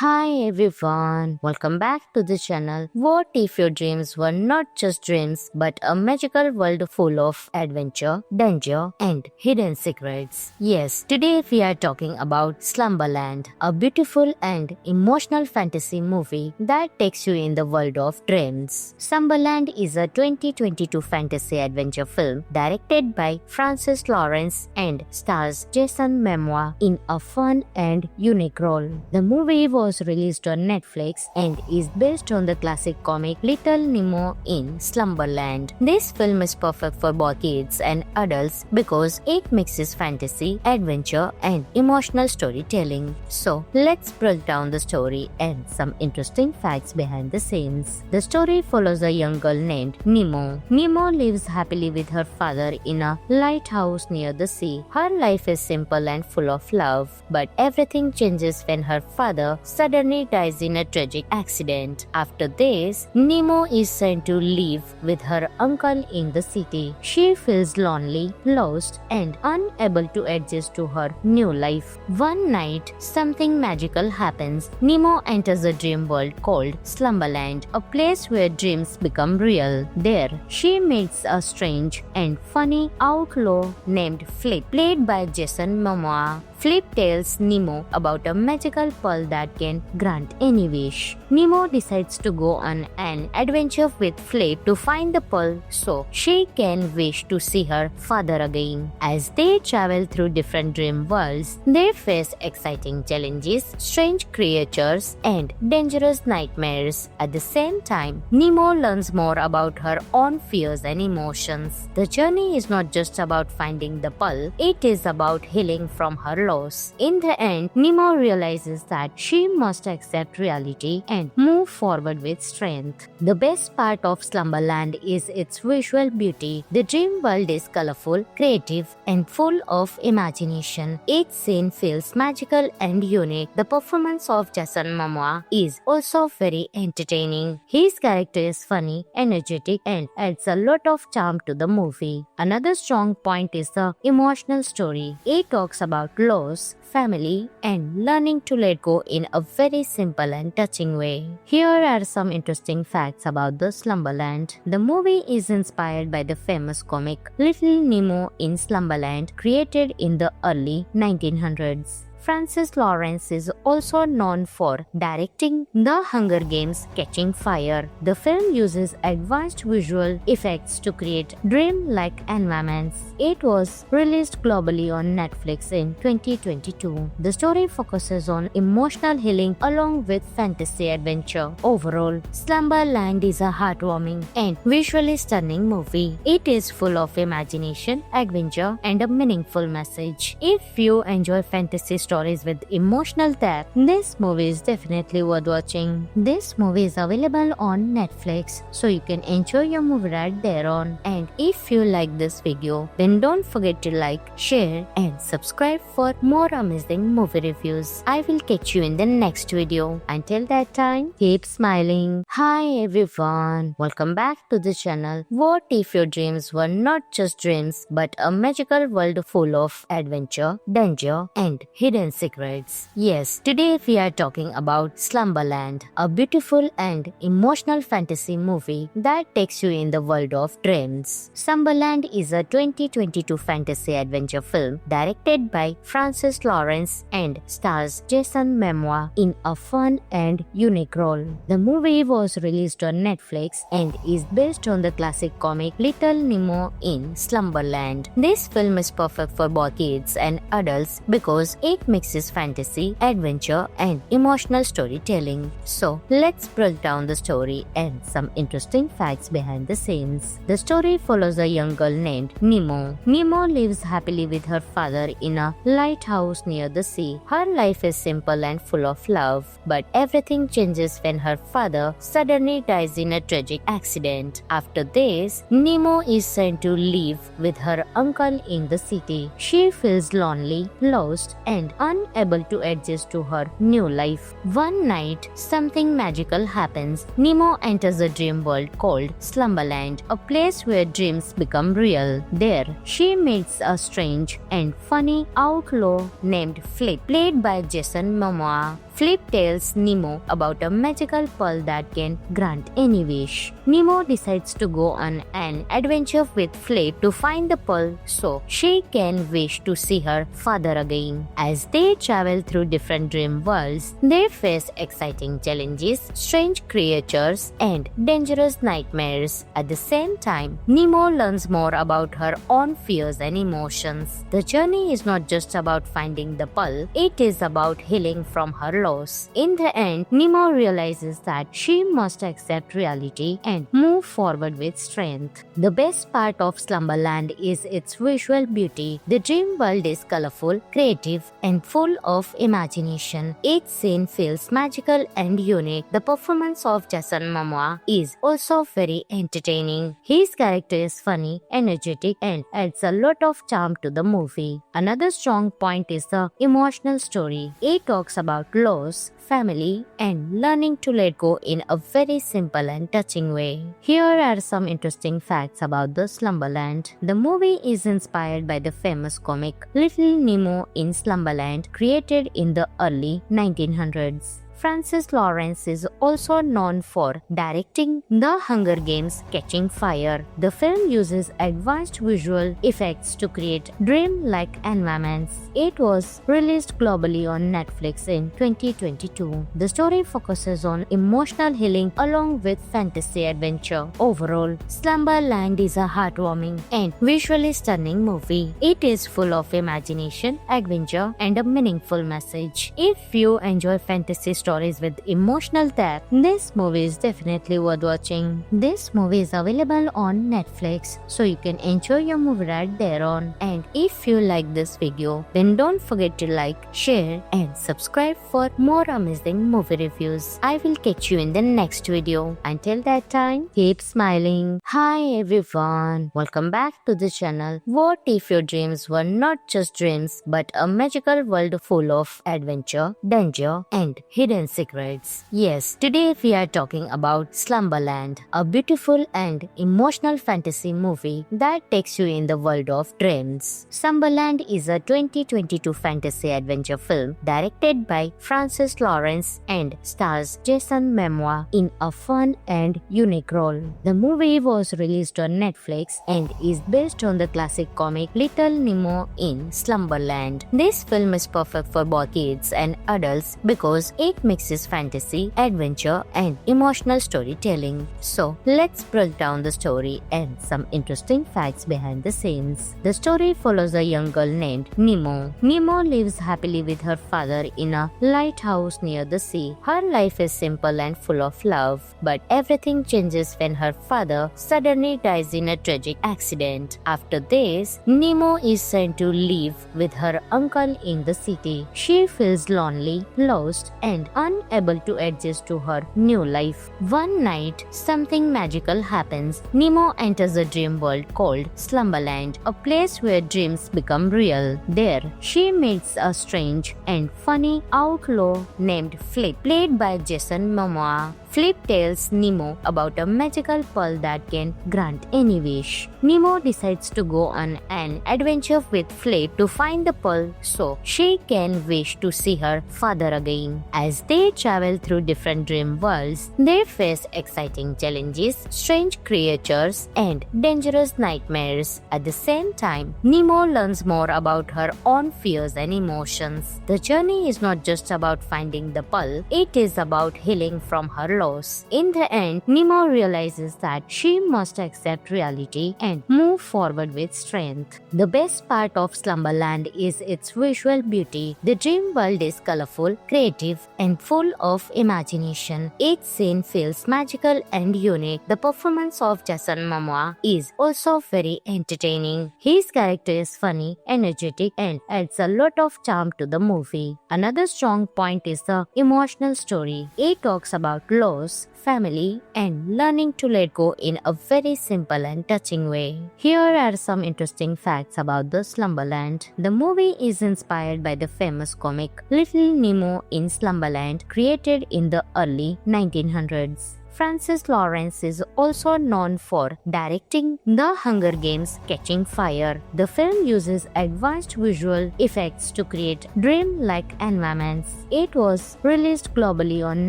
Hi everyone, welcome back to the channel. What if your dreams were not just dreams but a magical world full of adventure, danger and hidden secrets? Yes, today we are talking about Slumberland, a beautiful and emotional fantasy movie that takes you in the world of dreams. Slumberland is a 2022 fantasy adventure film directed by Francis Lawrence and stars Jason Momoa in a fun and unique role. The movie was released on Netflix and is based on the classic comic Little Nemo in Slumberland. This film is perfect for both kids and adults because it mixes fantasy, adventure, and emotional storytelling. So, let's break down the story and some interesting facts behind the scenes. The story follows a young girl named Nemo. Nemo lives happily with her father in a lighthouse near the sea. Her life is simple and full of love, but everything changes when her father suddenly dies in a tragic accident. After this, Nemo is sent to live with her uncle in the city. She feels lonely, lost, and unable to adjust to her new life. One night, something magical happens. Nemo enters a dream world called Slumberland, a place where dreams become real. There, she meets a strange and funny outlaw named Flip, played by Jason Momoa. Flip tells Nemo about a magical pearl that can grant any wish. Nemo decides to go on an adventure with Flip to find the pearl so she can wish to see her father again. As they travel through different dream worlds, they face exciting challenges, strange creatures, and dangerous nightmares. At the same time, Nemo learns more about her own fears and emotions. The journey is not just about finding the pearl, it is about healing from her loss. In the end, Nemo realizes that she must accept reality and move forward with strength. The best part of Slumberland is its visual beauty. The dream world is colorful, creative, and full of imagination. Each scene feels magical and unique. The performance of Jason Momoa is also very entertaining. His character is funny, energetic, and adds a lot of charm to the movie. Another strong point is the emotional story. It talks about loss, family, and learning to let go in a very simple and touching way. Here are some interesting facts about the Slumberland. The movie is inspired by the famous comic Little Nemo in Slumberland, created in the early 1900s. Francis Lawrence is also known for directing The Hunger Games: Catching Fire. The film uses advanced visual effects to create dream-like environments. It was released globally on Netflix in 2022. The story focuses on emotional healing along with fantasy adventure. Overall, Slumberland is a heartwarming and visually stunning movie. It is full of imagination, adventure, and a meaningful message. If you enjoy fantasy stories with emotional depth, this movie is definitely worth watching. This movie is available on Netflix, so you can enjoy your movie right there on. And if you like this video, then don't forget to like, share, and subscribe for more amazing movie reviews. I will catch you in the next video. Until that time, keep smiling. Hi everyone, welcome back to the channel. What if your dreams were not just dreams but a magical world full of adventure, danger, and hidden secrets? Yes, today we are talking about Slumberland, a beautiful and emotional fantasy movie that takes you in the world of dreams. Slumberland is a 2022 fantasy adventure film directed by Francis Lawrence and stars Jason Momoa in a fun and unique role. The movie was released on Netflix and is based on the classic comic Little Nemo in Slumberland. This film is perfect for both kids and adults because it mixes fantasy, adventure, and emotional storytelling. So, let's break down the story and some interesting facts behind the scenes. The story follows a young girl named Nemo. Nemo lives happily with her father in a lighthouse near the sea. Her life is simple and full of love, but everything changes when her father suddenly dies in a tragic accident. After this, Nemo is sent to live with her uncle in the city. She feels lonely, lost, and unable to adjust to her new life. One night, something magical happens. Nemo enters a dream world called Slumberland, a place where dreams become real. There, she meets a strange and funny outlaw named Flip, played by Jason Momoa. Flip tells Nemo about a magical pearl that can grant any wish. Nemo decides to go on an adventure with Flip to find the pearl so she can wish to see her father again. As they travel through different dream worlds, they face exciting challenges, strange creatures, and dangerous nightmares. At the same time, Nemo learns more about her own fears and emotions. The journey is not just about finding the pearl, it is about healing from her loss. In the end, Nemo realizes that she must accept reality and move forward with strength. The best part of Slumberland is its visual beauty. The dream world is colorful, creative, and full of imagination. Each scene feels magical and unique. The performance of Jason Momoa is also very entertaining. His character is funny, energetic, and adds a lot of charm to the movie. Another strong point is the emotional story. It talks about loss, family, and learning to let go in a very simple and touching way. Here are some interesting facts about the Slumberland. The movie is inspired by the famous comic Little Nemo in Slumberland, created in the early 1900s. Francis Lawrence is also known for directing The Hunger Games: Catching Fire. The film uses advanced visual effects to create dream-like environments. It was released globally on Netflix in 2022. The story focuses on emotional healing along with fantasy adventure. Overall, Slumberland is a heartwarming and visually stunning movie. It is full of imagination, adventure, and a meaningful message. If you enjoy fantasy stories with emotional depth, this movie is definitely worth watching. This movie is available on Netflix, so you can enjoy your movie right there on. And if you like this video, then don't forget to like, share, and subscribe for more amazing movie reviews. I will catch you in the next video. Until that time, keep smiling. Hi everyone, welcome back to the channel. What if your dreams were not just dreams but a magical world full of adventure, danger, and hidden secrets? Yes, today we are talking about Slumberland, a beautiful and emotional fantasy movie that takes you in the world of dreams. Slumberland is a 2022 fantasy adventure film directed by Francis Lawrence and stars Jason Momoa in a fun and unique role. The movie was released on Netflix and is based on the classic comic Little Nemo in Slumberland. This film is perfect for both kids and adults because it mixes fantasy, adventure, and emotional storytelling. So, let's break down the story and some interesting facts behind the scenes. The story follows a young girl named Nemo. Nemo lives happily with her father in a lighthouse near the sea. Her life is simple and full of love, but everything changes when her father suddenly dies in a tragic accident. After this, Nemo is sent to live with her uncle in the city. She feels lonely, lost, and unable to adjust to her new life. One night, something magical happens. Nemo enters a dream world called Slumberland, a place where dreams become real. There, she meets a strange and funny outlaw named Flip, played by Jason Momoa. Flip tells Nemo about a magical pearl that can grant any wish. Nemo decides to go on an adventure with Flip to find the pearl so she can wish to see her father again. As they travel through different dream worlds, they face exciting challenges, strange creatures, and dangerous nightmares. At the same time, Nemo learns more about her own fears and emotions. The journey is not just about finding the pearl, it is about healing from her loss. In the end, Nemo realizes that she must accept reality and move forward with strength. The best part of Slumberland is its visual beauty. The dream world is colorful, creative, and full of imagination. Each scene feels magical and unique. The performance of Jason Momoa is also very entertaining. His character is funny, energetic, and adds a lot of charm to the movie. Another strong point is the emotional story. It talks about loss, family, and learning to let go in a very simple and touching way. Here are some interesting facts about the Slumberland. The movie is inspired by the famous comic Little Nemo in Slumberland, created in the early 1900s. Francis Lawrence is also known for directing The Hunger Games: Catching Fire. The film uses advanced visual effects to create dream-like environments. It was released globally on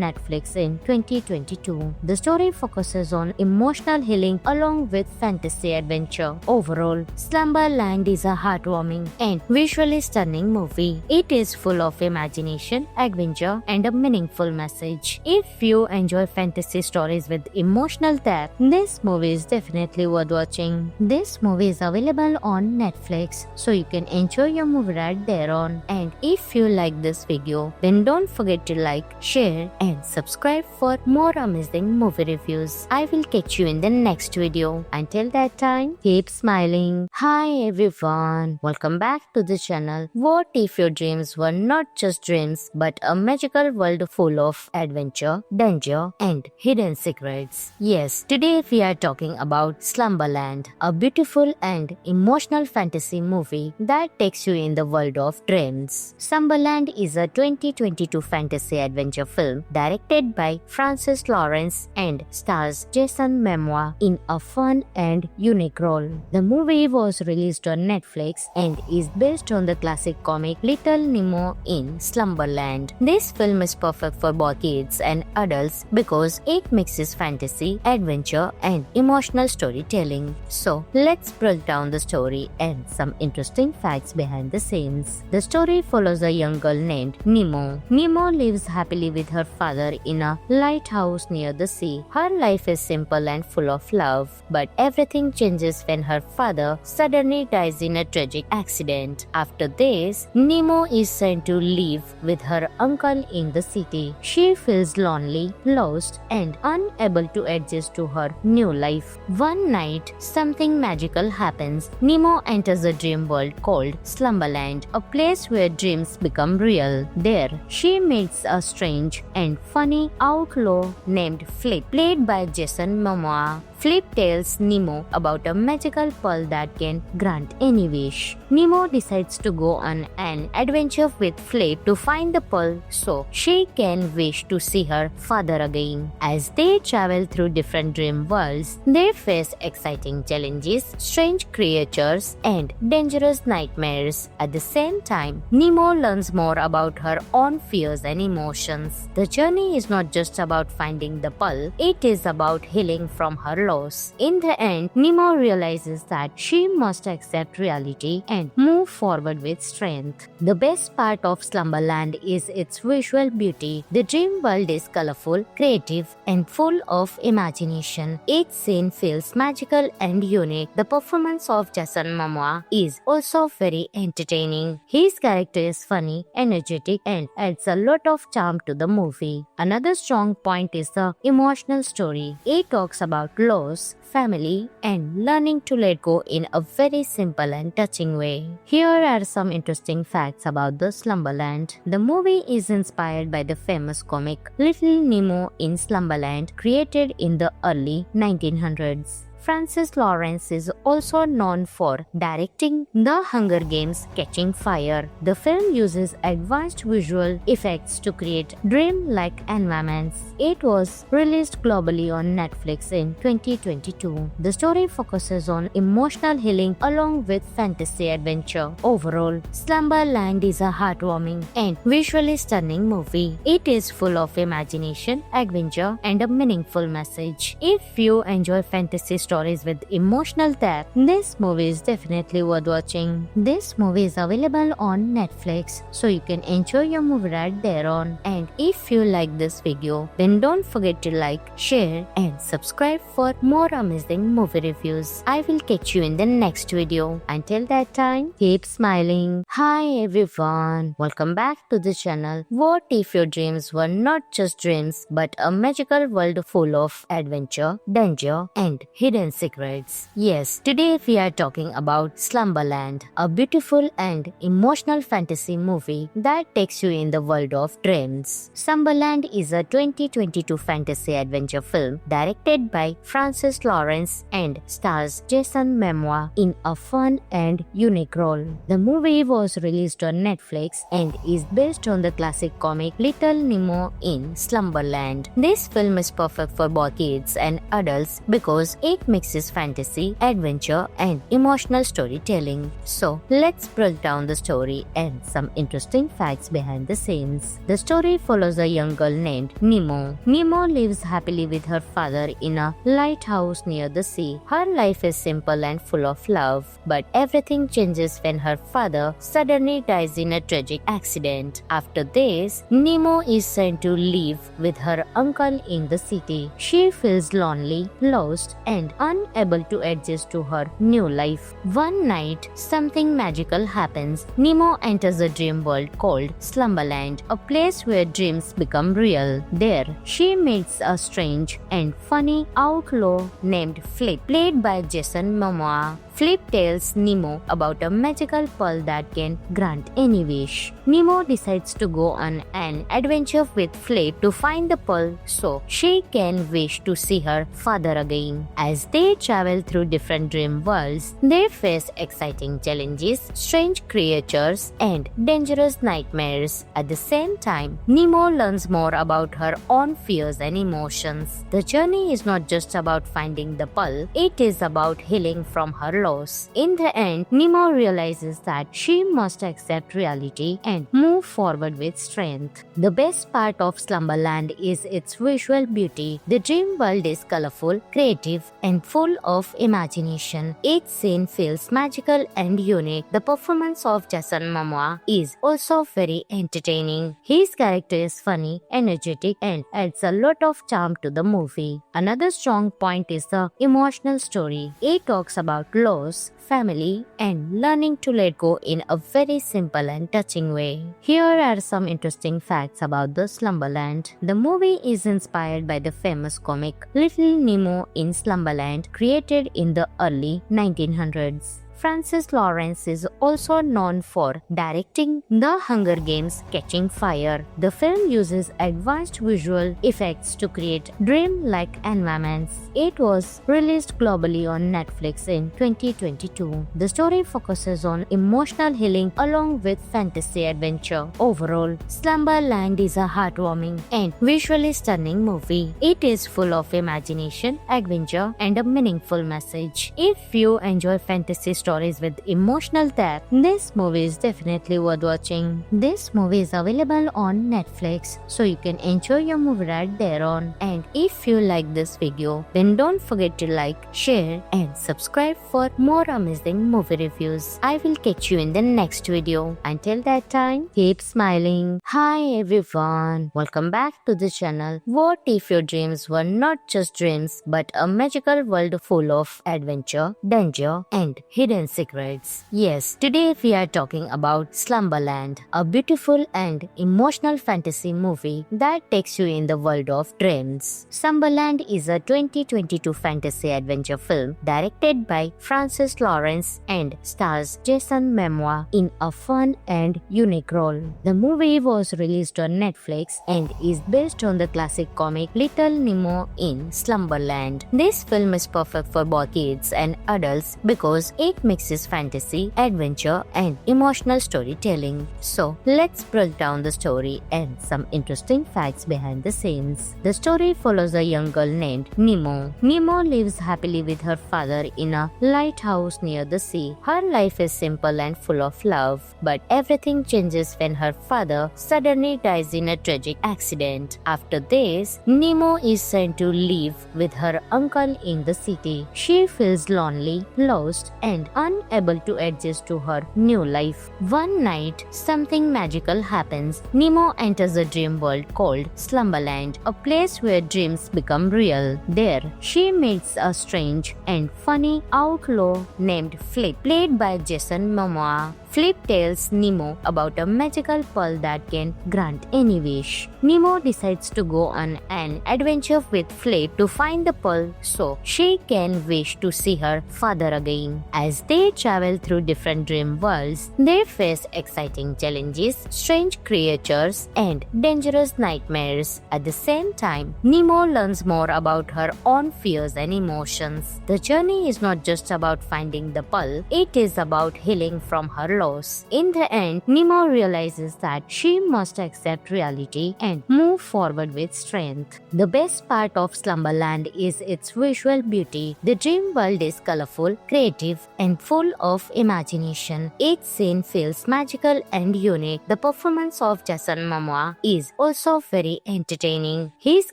Netflix in 2022. The story focuses on emotional healing along with fantasy adventure. Overall, Slumberland is a heartwarming and visually stunning movie. It is full of imagination, adventure, and a meaningful message. If you enjoy fantasy stories with emotional depth, this movie is definitely worth watching. This movie is available on Netflix, so you can enjoy your movie right there on. And if you like this video, then don't forget to like, share, and subscribe for more amazing movie reviews. I will catch you in the next video. Until that time, keep smiling. Hi everyone, welcome back to the channel. What if your dreams were not just dreams but a magical world full of adventure, danger, and hidden secrets? Yes, today we are talking about Slumberland, a beautiful and emotional fantasy movie that takes you in the world of dreams. Slumberland is a 2022 fantasy adventure film directed by Francis Lawrence and stars Jason Momoa in a fun and unique role. The movie was released on Netflix and is based on the classic comic Little Nemo in Slumberland. This film is perfect for both kids and adults because it mixes fantasy, adventure, and emotional storytelling. So, let's break down the story and some interesting facts behind the scenes. The story follows a young girl named Nemo. Nemo lives happily with her father in a lighthouse near the sea. Her life is simple and full of love, but everything changes when her father suddenly dies in a tragic accident. After this, Nemo is sent to live with her uncle in the city. She feels lonely, lost, and unable to adjust to her new life. One night, something magical happens. Nemo enters a dream world called Slumberland, a place where dreams become real. There, she meets a strange and funny outlaw named Flip, played by Jason Momoa. Flip tells Nemo about a magical pearl that can grant any wish. Nemo decides to go on an adventure with Flip to find the pearl so she can wish to see her father again. As they travel through different dream worlds, they face exciting challenges, strange creatures, and dangerous nightmares. At the same time, Nemo learns more about her own fears and emotions. The journey is not just about finding the pearl, it is about healing from her loss. In the end, Nemo realizes that she must accept reality and move forward with strength. The best part of Slumberland is its visual beauty. The dream world is colorful, creative, and full of imagination. Each scene feels magical and unique. The performance of Jason Momoa is also very entertaining. His character is funny, energetic, and adds a lot of charm to the movie. Another strong point is the emotional story. It talks about loss, family, and learning to let go in a very simple and touching way. Here are some interesting facts about the Slumberland. The movie is inspired by the famous comic Little Nemo in Slumberland, created in the early 1900s. Francis Lawrence is also known for directing The Hunger Games: Catching Fire. The film uses advanced visual effects to create dream-like environments. It was released globally on Netflix in 2022. The story focuses on emotional healing along with fantasy adventure. Overall, Slumberland is a heartwarming and visually stunning movie. It is full of imagination, adventure, and a meaningful message. If you enjoy fantasy stories with emotional depth, this movie is definitely worth watching. This movie is available on Netflix, so you can enjoy your movie right there on. And if you like this video, then don't forget to like, share, and subscribe for more amazing movie reviews. I will catch you in the next video. Until that time, keep smiling. Hi everyone, welcome back to the channel. What if your dreams were not just dreams but a magical world full of adventure, danger, and hidden hidden secrets. Yes, today we are talking about Slumberland, a beautiful and emotional fantasy movie that takes you in the world of dreams. Slumberland is a 2022 fantasy adventure film directed by Francis Lawrence and stars Jason Momoa in a fun and unique role. The movie was released on Netflix and is based on the classic comic Little Nemo in Slumberland. This film is perfect for both kids and adults because it mixes fantasy, adventure, and emotional storytelling. So, let's break down the story and some interesting facts behind the scenes. The story follows a young girl named Nemo. Nemo lives happily with her father in a lighthouse near the sea. Her life is simple and full of love, but everything changes when her father suddenly dies in a tragic accident. After this, Nemo is sent to live with her uncle in the city. She feels lonely, lost, and unable to adjust to her new life. One night, something magical happens. Nemo enters a dream world called Slumberland, a place where dreams become real. There, she meets a strange and funny outlaw named Flip, played by Jason Momoa. Flip tells Nemo about a magical pearl that can grant any wish. Nemo decides to go on an adventure with Flip to find the pearl so she can wish to see her father again. As they travel through different dream worlds, they face exciting challenges, strange creatures, and dangerous nightmares. At the same time, Nemo learns more about her own fears and emotions. The journey is not just about finding the pearl, it is about healing from her loss. In the end, Nemo realizes that she must accept reality and move forward with strength. The best part of Slumberland is its visual beauty. The dream world is colorful, creative, and full of imagination. Each scene feels magical and unique. The performance of Jason Momoa is also very entertaining. His character is funny, energetic, and adds a lot of charm to the movie. Another strong point is the emotional story. It talks about loss, family, and learning to let go in a very simple and touching way. Here are some interesting facts about the Slumberland. The movie is inspired by the famous comic Little Nemo in Slumberland, created in the early 1900s. Francis Lawrence is also known for directing The Hunger Games: Catching Fire. The film uses advanced visual effects to create dream-like environments. It was released globally on Netflix in 2022. The story focuses on emotional healing along with fantasy adventure. Overall, Slumberland is a heartwarming and visually stunning movie. It is full of imagination, adventure, and a meaningful message. If you enjoy fantasy stories with emotional depth, this movie is definitely worth watching. This movie is available on Netflix, so you can enjoy your movie right there on. And if you like this video, then don't forget to like, share, and subscribe for more amazing movie reviews. I will catch you in the next video. Until that time, keep smiling. Hi everyone, welcome back to the channel. What if your dreams were not just dreams but a magical world full of adventure, danger, and hidden secrets? Yes, today we are talking about Slumberland, a beautiful and emotional fantasy movie that takes you in the world of dreams. Slumberland is a 2022 fantasy adventure film directed by Francis Lawrence and stars Jason Momoa in a fun and unique role. The movie was released on Netflix and is based on the classic comic Little Nemo in Slumberland. This film is perfect for both kids and adults because it mixes fantasy, adventure, and emotional storytelling. So, let's break down the story and some interesting facts behind the scenes. The story follows a young girl named Nemo. Nemo lives happily with her father in a lighthouse near the sea. Her life is simple and full of love, but everything changes when her father suddenly dies in a tragic accident. After this, Nemo is sent to live with her uncle in the city. She feels lonely, lost, and unable to adjust to her new life. One night, something magical happens. Nemo enters a dream world called Slumberland, a place where dreams become real. There, she meets a strange and funny outlaw named Flip, played by Jason Momoa. Flip tells Nemo about a magical pearl that can grant any wish. Nemo decides to go on an adventure with Flip to find the pearl so she can wish to see her father again. As they travel through different dream worlds, they face exciting challenges, strange creatures, and dangerous nightmares. At the same time, Nemo learns more about her own fears and emotions. The journey is not just about finding the pearl, it is about healing from her loss. In the end, Nemo realizes that she must accept reality and move forward with strength. The best part of Slumberland is its visual beauty. The dream world is colorful, creative, and full of imagination. Each scene feels magical and unique. The performance of Jason Momoa is also very entertaining. His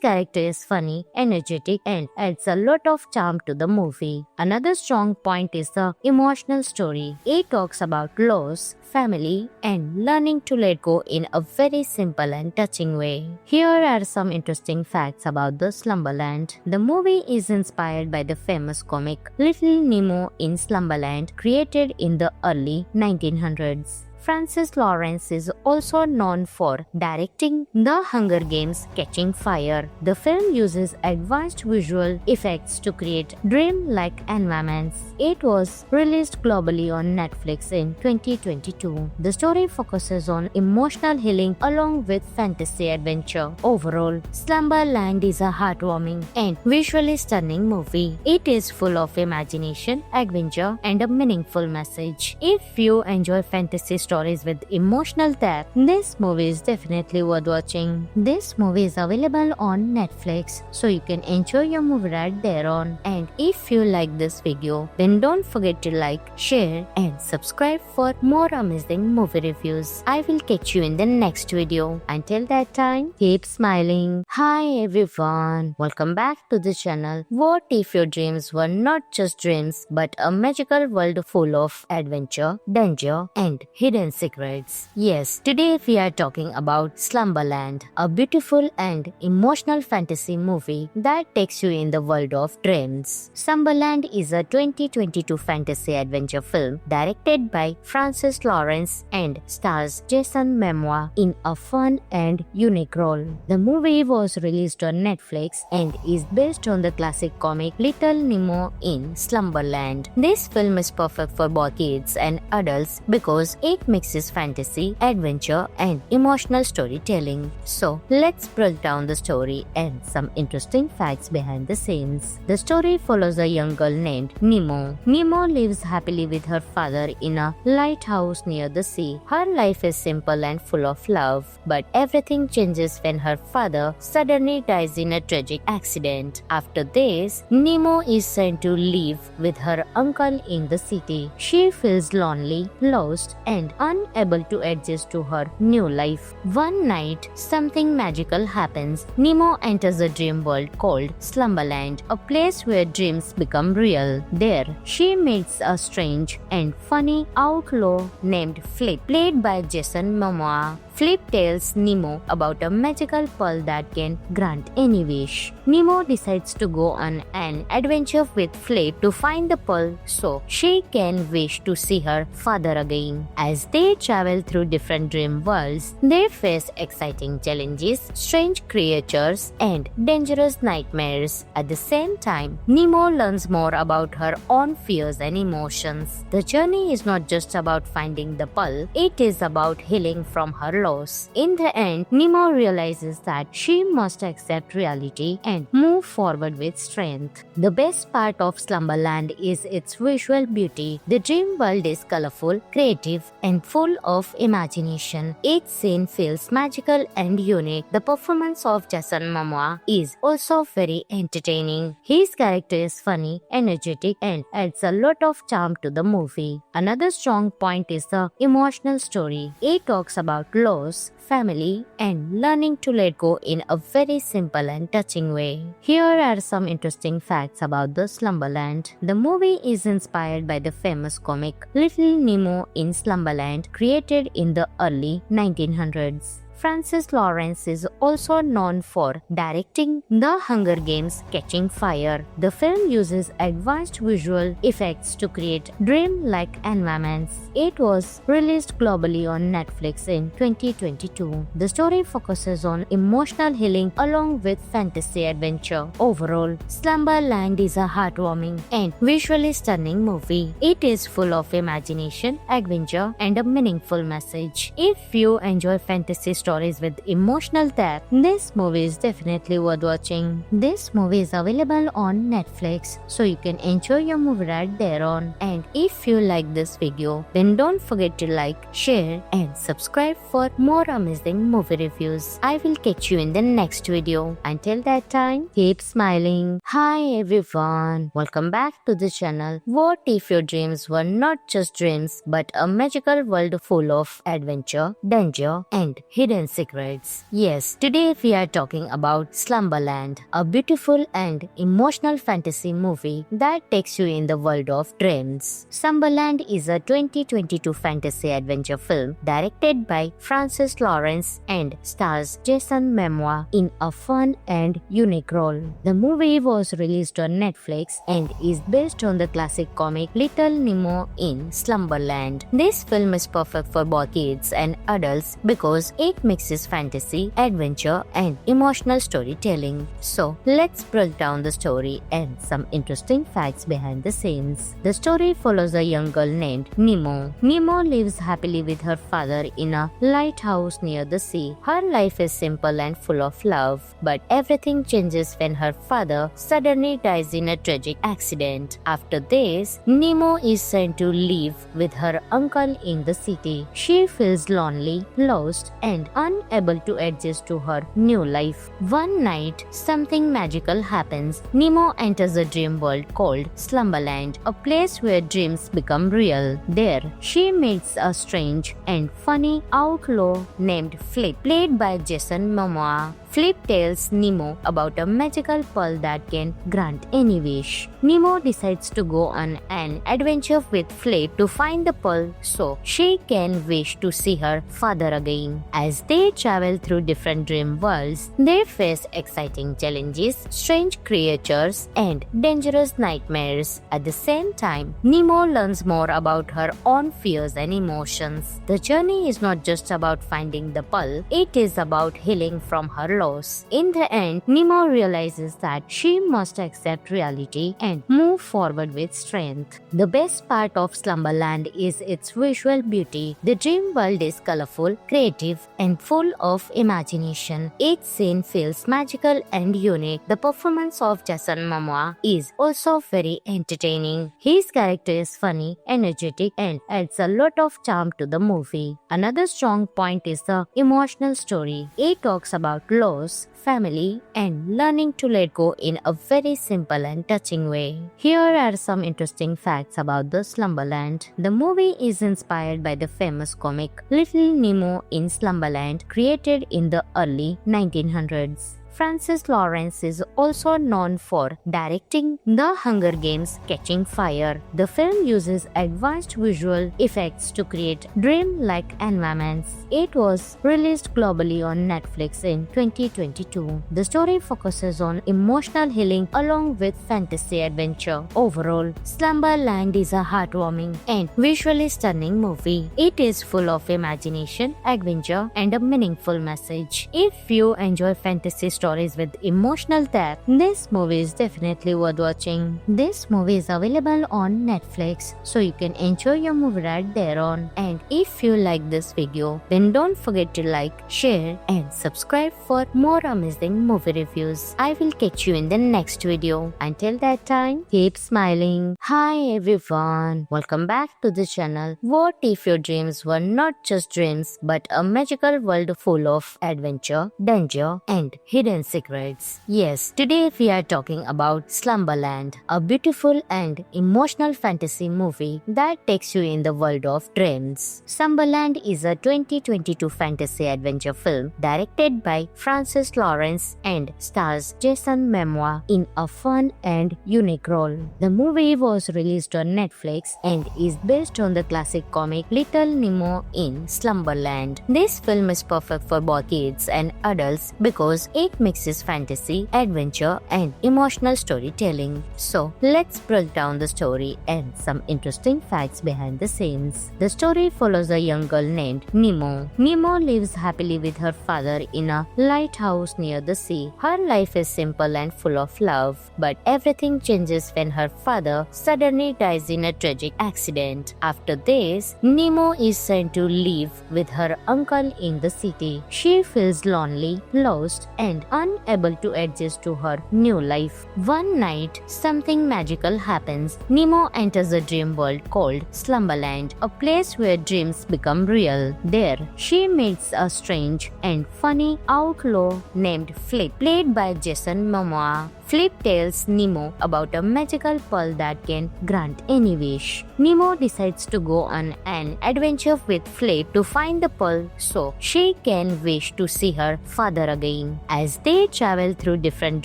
character is funny, energetic, and adds a lot of charm to the movie. Another strong point is the emotional story. It talks about loss, family, and learning to let go in a very simple and touching way. Here are some interesting facts about the Slumberland. The movie is inspired by the famous comic Little Nemo in Slumberland, created in the early 1900s. Francis Lawrence is also known for directing The Hunger Games: Catching Fire. The film uses advanced visual effects to create dream-like environments. It was released globally on Netflix in 2022. The story focuses on emotional healing along with fantasy adventure. Overall, Slumberland is a heartwarming and visually stunning movie. It is full of imagination, adventure, and a meaningful message. If you enjoy fantasy stories with emotional depth, this movie is definitely worth watching. This movie is available on Netflix, so you can enjoy your movie right there on. And if you like this video, then don't forget to like, share, and subscribe for more amazing movie reviews. I will catch you in the next video. Until that time, keep smiling. Hi everyone, welcome back to the channel. What if your dreams were not just dreams but a magical world full of adventure, danger, and hidden secrets? Yes, today we are talking about Slumberland, a beautiful and emotional fantasy movie that takes you in the world of dreams. Slumberland is a 2022 fantasy adventure film directed by Francis Lawrence and stars Jason Momoa in a fun and unique role. The movie was released on Netflix and is based on the classic comic Little Nemo in Slumberland. This film is perfect for both kids and adults because it mixes fantasy, adventure, and emotional storytelling. So, let's break down the story and some interesting facts behind the scenes. The story follows a young girl named Nemo. Nemo lives happily with her father in a lighthouse near the sea. Her life is simple and full of love, but everything changes when her father suddenly dies in a tragic accident. After this, Nemo is sent to live with her uncle in the city. She feels lonely, lost, and unable to adjust to her new life. One night, something magical happens. Nemo enters a dream world called Slumberland, a place where dreams become real. There, she meets a strange and funny outlaw named Flip, played by Jason Momoa. Flip tells Nemo about a magical pearl that can grant any wish. Nemo decides to go on an adventure with Flip to find the pearl so she can wish to see her father again. As they travel through different dream worlds, they face exciting challenges, strange creatures, and dangerous nightmares. At the same time, Nemo learns more about her own fears and emotions. The journey is not just about finding the pearl, it is about healing from her loss. In the end, Nemo realizes that she must accept reality and move forward with strength. The best part of Slumberland is its visual beauty. The dream world is colorful, creative, and full of imagination. Each scene feels magical and unique. The performance of Jason Momoa is also very entertaining. His character is funny, energetic, and adds a lot of charm to the movie. Another strong point is the emotional story. It talks about loss, family, and learning to let go in a very simple and touching way. Here are some interesting facts about the Slumberland. The movie is inspired by the famous comic Little Nemo in Slumberland, created in the early 1900s. Francis Lawrence is also known for directing The Hunger Games: Catching Fire. The film uses advanced visual effects to create dream-like environments. It was released globally on Netflix in 2022. The story focuses on emotional healing along with fantasy adventure. Overall, Slumberland is a heartwarming and visually stunning movie. It is full of imagination, adventure, and a meaningful message. If you enjoy fantasy stories with emotional depth, this movie is definitely worth watching. This movie is available on Netflix, so you can enjoy your movie right there on. And if you like this video, then don't forget to like, share, and subscribe for more amazing movie reviews. I will catch you in the next video. Until that time, keep smiling. Hi everyone, welcome back to the channel. What if your dreams were not just dreams but a magical world full of adventure, danger, and hidden secrets? Yes, today we are talking about Slumberland, a beautiful and emotional fantasy movie that takes you in the world of dreams. Slumberland is a 2022 fantasy adventure film directed by Francis Lawrence and stars Jason Momoa in a fun and unique role. The movie was released on Netflix and is based on the classic comic Little Nemo in Slumberland. This film is perfect for both kids and adults because it mixes fantasy, adventure, and emotional storytelling. So, let's break down the story and some interesting facts behind the scenes. The story follows a young girl named Nemo. Nemo lives happily with her father in a lighthouse near the sea. Her life is simple and full of love, but everything changes when her father suddenly dies in a tragic accident. After this, Nemo is sent to live with her uncle in the city. She feels lonely, lost, and unable to adjust to her new life. One night, something magical happens. Nemo enters a dream world called Slumberland, a place where dreams become real. There, she meets a strange and funny outlaw named Flip, played by Jason Momoa. Flip tells Nemo about a magical pearl that can grant any wish. Nemo decides to go on an adventure with Flip to find the pearl so she can wish to see her father again. As they travel through different dream worlds, they face exciting challenges, strange creatures, and dangerous nightmares. At the same time, Nemo learns more about her own fears and emotions. The journey is not just about finding the pearl, it is about healing from her loss. In the end, Nemo realizes that she must accept reality and move forward with strength. The best part of Slumberland is its visual beauty. The dream world is colorful, creative, and full of imagination. Each scene feels magical and unique. The performance of Jason Momoa is also very entertaining. His character is funny, energetic, and adds a lot of charm to the movie. Another strong point is the emotional story. It talks about loss, family, and learning to let go in a very simple and touching way. Here are some interesting facts about the Slumberland. The movie is inspired by the famous comic Little Nemo in Slumberland, created in the early 1900s. Francis Lawrence is also known for directing The Hunger Games: Catching Fire. The film uses advanced visual effects to create dream-like environments. It was released globally on Netflix in 2022. The story focuses on emotional healing along with fantasy adventure. Overall, Slumberland is a heartwarming and visually stunning movie. It is full of imagination, adventure, and a meaningful message. If you enjoy fantasy stories with emotional depth, this movie is definitely worth watching. This movie is available on Netflix, so you can enjoy your movie right there on. And if you like this video, then don't forget to like, share, and subscribe for more amazing movie reviews. I will catch you in the next video. Until that time, keep smiling. Hi everyone, welcome back to the channel. What if your dreams were not just dreams but a magical world full of adventure, danger, and hidden hidden secrets. Yes, today we are talking about Slumberland, a beautiful and emotional fantasy movie that takes you in the world of dreams. Slumberland is a 2022 fantasy adventure film directed by Francis Lawrence and stars Jason Momoa in a fun and unique role. The movie was released on Netflix and is based on the classic comic Little Nemo in Slumberland. This film is perfect for both kids and adults because it mixes fantasy, adventure, and emotional storytelling. So, let's break down the story and some interesting facts behind the scenes. The story follows a young girl named Nemo. Nemo lives happily with her father in a lighthouse near the sea. Her life is simple and full of love, but everything changes when her father suddenly dies in a tragic accident. After this, Nemo is sent to live with her uncle in the city. She feels lonely, lost, and unable to adjust to her new life. One night, something magical happens. Nemo enters a dream world called Slumberland, a place where dreams become real. There, she meets a strange and funny outlaw named Flip, played by Jason Momoa. Flip tells Nemo about a magical pearl that can grant any wish. Nemo decides to go on an adventure with Flip to find the pearl so she can wish to see her father again. As they travel through different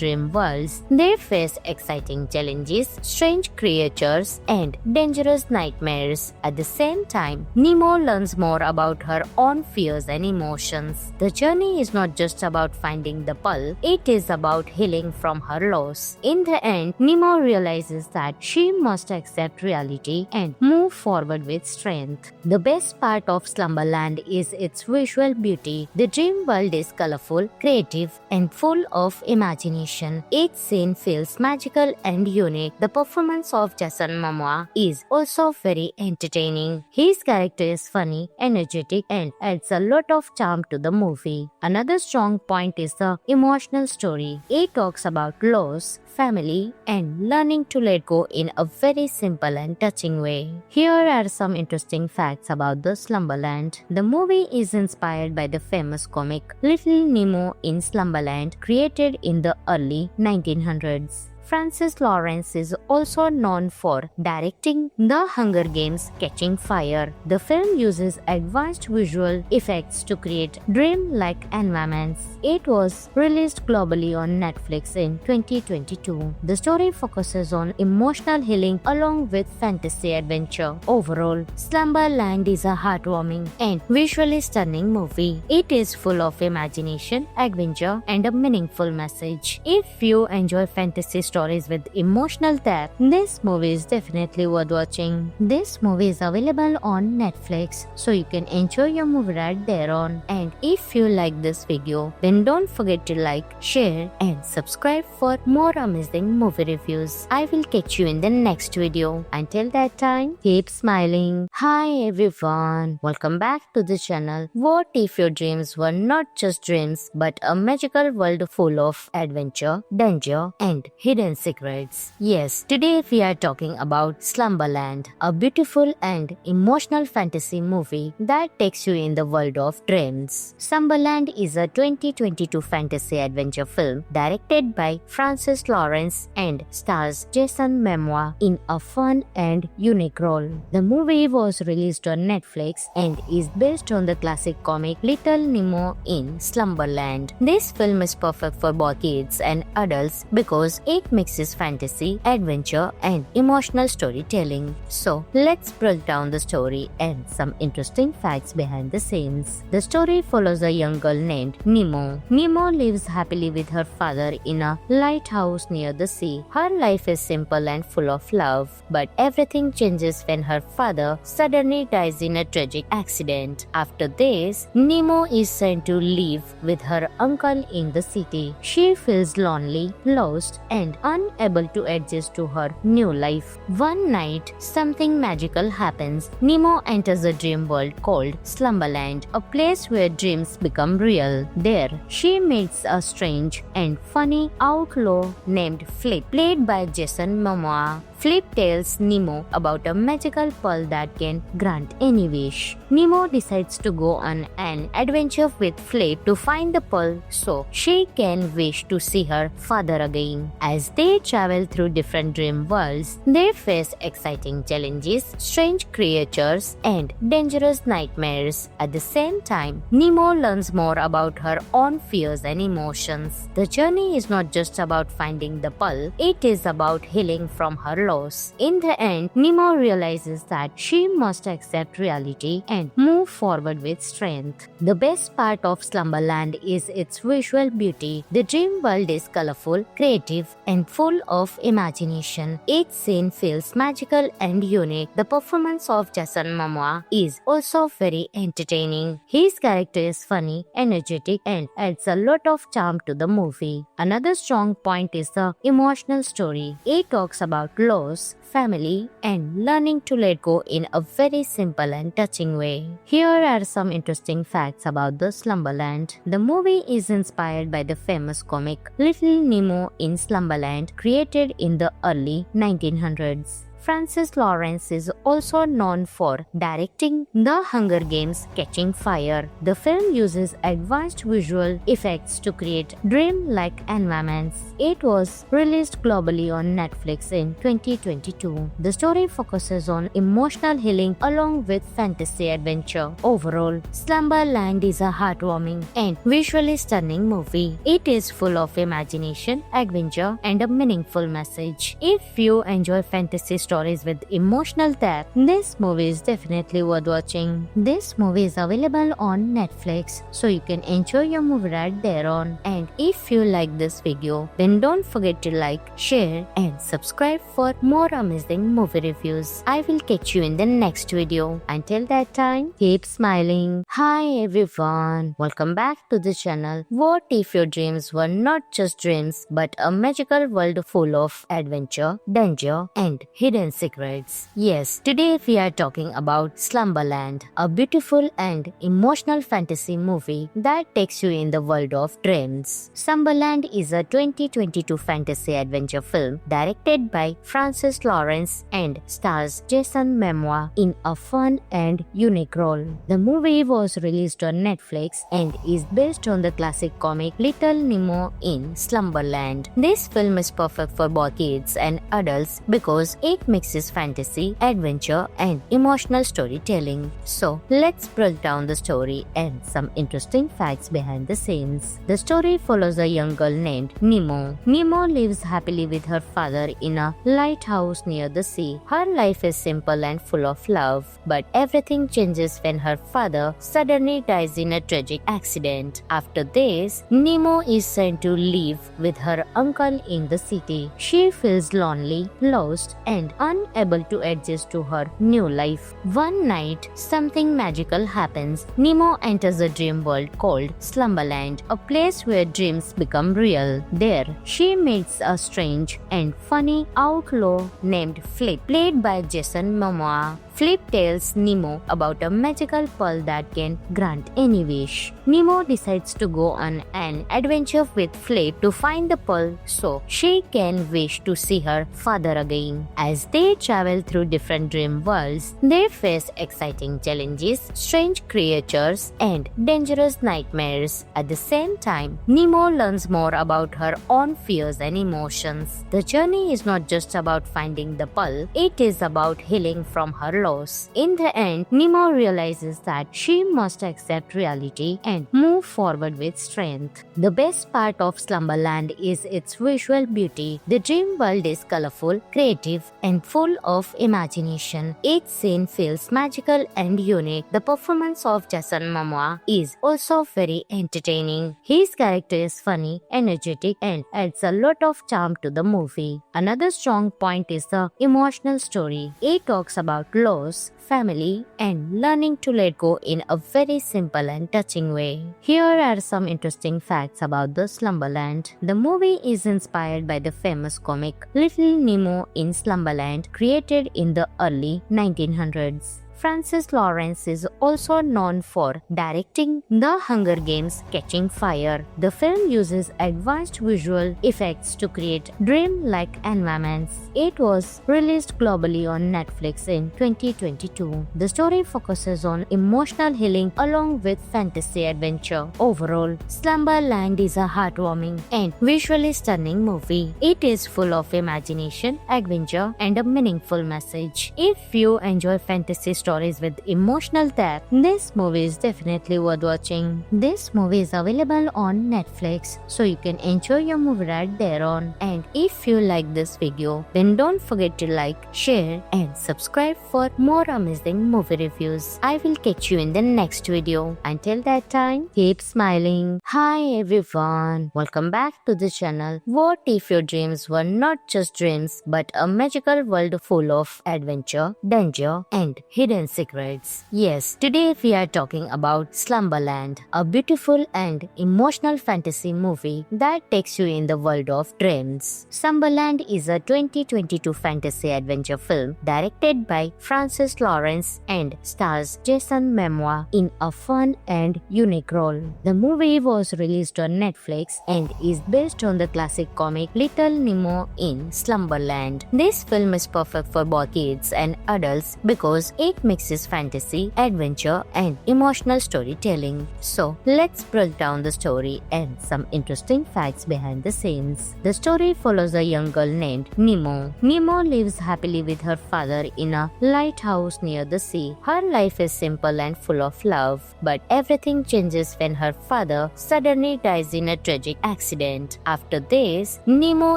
dream worlds, they face exciting challenges, strange creatures, and dangerous nightmares. At the same time, Nemo learns more about her own fears and emotions. The journey is not just about finding the pearl, it is about healing from her loss. In the end, Nemo realizes that she must accept reality and move forward with strength. The best part of Slumberland is its visual beauty. The dream world is colorful, creative, and full of imagination. Each scene feels magical and unique. The performance of Jason Momoa is also very entertaining. His character is funny, energetic, and adds a lot of charm to the movie. Another strong point is the emotional story. It talks about loss, family, and learning to let go in a very simple and touching way. Here are some interesting facts about the Slumberland. The movie is inspired by the famous comic Little Nemo in Slumberland, created in the early 1900s. Francis Lawrence is also known for directing The Hunger Games: Catching Fire. The film uses advanced visual effects to create dream-like environments. It was released globally on Netflix in 2022. The story focuses on emotional healing along with fantasy adventure. Overall, Slumberland is a heartwarming and visually stunning movie. It is full of imagination, adventure, and a meaningful message. If you enjoy fantasy stories with emotional depth, this movie is definitely worth watching. This movie is available on Netflix, so you can enjoy your movie right there on. And if you like this video, then don't forget to like, share, and subscribe for more amazing movie reviews. I will catch you in the next video. Until that time, keep smiling. Hi everyone, welcome back to the channel. What if your dreams were not just dreams but a magical world full of adventure, danger, and hidden secrets? Yes, today we are talking about Slumberland, a beautiful and emotional fantasy movie that takes you in the world of dreams. Slumberland is a 2022 fantasy adventure film directed by Francis Lawrence and stars Jason Momoa in a fun and unique role. The movie was released on Netflix and is based on the classic comic Little Nemo in Slumberland. This film is perfect for both kids and adults because it mixes fantasy, adventure, and emotional storytelling. So, let's break down the story and some interesting facts behind the scenes. The story follows a young girl named Nemo. Nemo lives happily with her father in a lighthouse near the sea. Her life is simple and full of love, but everything changes when her father suddenly dies in a tragic accident. After this, Nemo is sent to live with her uncle in the city. She feels lonely, lost, and unable to adjust to her new life. One night, something magical happens. Nemo enters a dream world called Slumberland, a place where dreams become real. There, she meets a strange and funny outlaw named Flip, played by Jason Momoa. Flip tells Nemo about a magical pearl that can grant any wish. Nemo decides to go on an adventure with Flip to find the pearl so she can wish to see her father again. As they travel through different dream worlds, they face exciting challenges, strange creatures, and dangerous nightmares. At the same time, Nemo learns more about her own fears and emotions. The journey is not just about finding the pearl, it is about healing from her loss. In the end, Nemo realizes that she must accept reality and move forward with strength. The best part of Slumberland is its visual beauty. The dream world is colorful, creative, and full of imagination. Each scene feels magical and unique. The performance of Jason Momoa is also very entertaining. His character is funny, energetic, and adds a lot of charm to the movie. Another strong point is the emotional story. It talks about loss, family, and learning to let go in a very simple and touching way. Here are some interesting facts about the Slumberland. The movie is inspired by the famous comic Little Nemo in Slumberland, created in the early 1900s. Francis Lawrence is also known for directing The Hunger Games: Catching Fire. The film uses advanced visual effects to create dream-like environments. It was released globally on Netflix in 2022. The story focuses on emotional healing along with fantasy adventure. Overall, Slumberland is a heartwarming and visually stunning movie. It is full of imagination, adventure, and a meaningful message. If you enjoy fantasy stories with emotional depth, this movie is definitely worth watching. This movie is available on Netflix, so you can enjoy your movie right there on. And if you like this video, then don't forget to like, share, and subscribe for more amazing movie reviews. I will catch you in the next video. Until that time, keep smiling. Hi everyone, welcome back to the channel. What if your dreams were not just dreams but a magical world full of adventure, danger, and hidden secrets? Yes, today we are talking about Slumberland, a beautiful and emotional fantasy movie that takes you in the world of dreams. Slumberland is a 2022 fantasy adventure film directed by Francis Lawrence and stars Jason Momoa in a fun and unique role. The movie was released on Netflix and is based on the classic comic Little Nemo in Slumberland. This film is perfect for both kids and adults because it mixes fantasy, adventure, and emotional storytelling. So, let's break down the story and some interesting facts behind the scenes. The story follows a young girl named Nemo. Nemo lives happily with her father in a lighthouse near the sea. Her life is simple and full of love, but everything changes when her father suddenly dies in a tragic accident. After this, Nemo is sent to live with her uncle in the city. She feels lonely, lost, and unable to adjust to her new life. One night, something magical happens. Nemo enters a dream world called Slumberland, a place where dreams become real. There, she meets a strange and funny outlaw named Flip, played by Jason Momoa. Flip tells Nemo about a magical pearl that can grant any wish. Nemo decides to go on an adventure with Flip to find the pearl so she can wish to see her father again. As they travel through different dream worlds, they face exciting challenges, strange creatures, and dangerous nightmares. At the same time, Nemo learns more about her own fears and emotions. The journey is not just about finding the pearl, it is about healing from her loss. In the end, Nemo realizes that she must accept reality and move forward with strength. The best part of Slumberland is its visual beauty. The dream world is colorful, creative, and full of imagination. Each scene feels magical and unique. The performance of Jason Momoa is also very entertaining. His character is funny, energetic, and adds a lot of charm to the movie. Another strong point is the emotional story. It talks about loss, family, and learning to let go in a very simple and touching way. Here are some interesting facts about the Slumberland. The movie is inspired by the famous comic Little Nemo in Slumberland, created in the early 1900s. Francis Lawrence is also known for directing The Hunger Games: Catching Fire. The film uses advanced visual effects to create dream-like environments. It was released globally on Netflix in 2022. The story focuses on emotional healing along with fantasy adventure. Overall, Slumberland is a heartwarming and visually stunning movie. It is full of imagination, adventure, and a meaningful message. If you enjoy fantasy stories with emotional depth, this movie is definitely worth watching. This movie is available on Netflix, so you can enjoy your movie right there on. And if you like this video, then don't forget to like, share, and subscribe for more amazing movie reviews. I will catch you in the next video. Until that time, keep smiling. Hi everyone, welcome back to the channel. What if your dreams were not just dreams but a magical world full of adventure, danger, and hidden secrets? Yes, today we are talking about Slumberland, a beautiful and emotional fantasy movie that takes you in the world of dreams. Slumberland is a 2022 fantasy adventure film directed by Francis Lawrence and stars Jason Momoa in a fun and unique role. The movie was released on Netflix and is based on the classic comic Little Nemo in Slumberland. This film is perfect for both kids and adults because it mixes fantasy, adventure, and emotional storytelling. So, let's break down the story and some interesting facts behind the scenes. The story follows a young girl named Nemo. Nemo lives happily with her father in a lighthouse near the sea. Her life is simple and full of love, but everything changes when her father suddenly dies in a tragic accident. After this, Nemo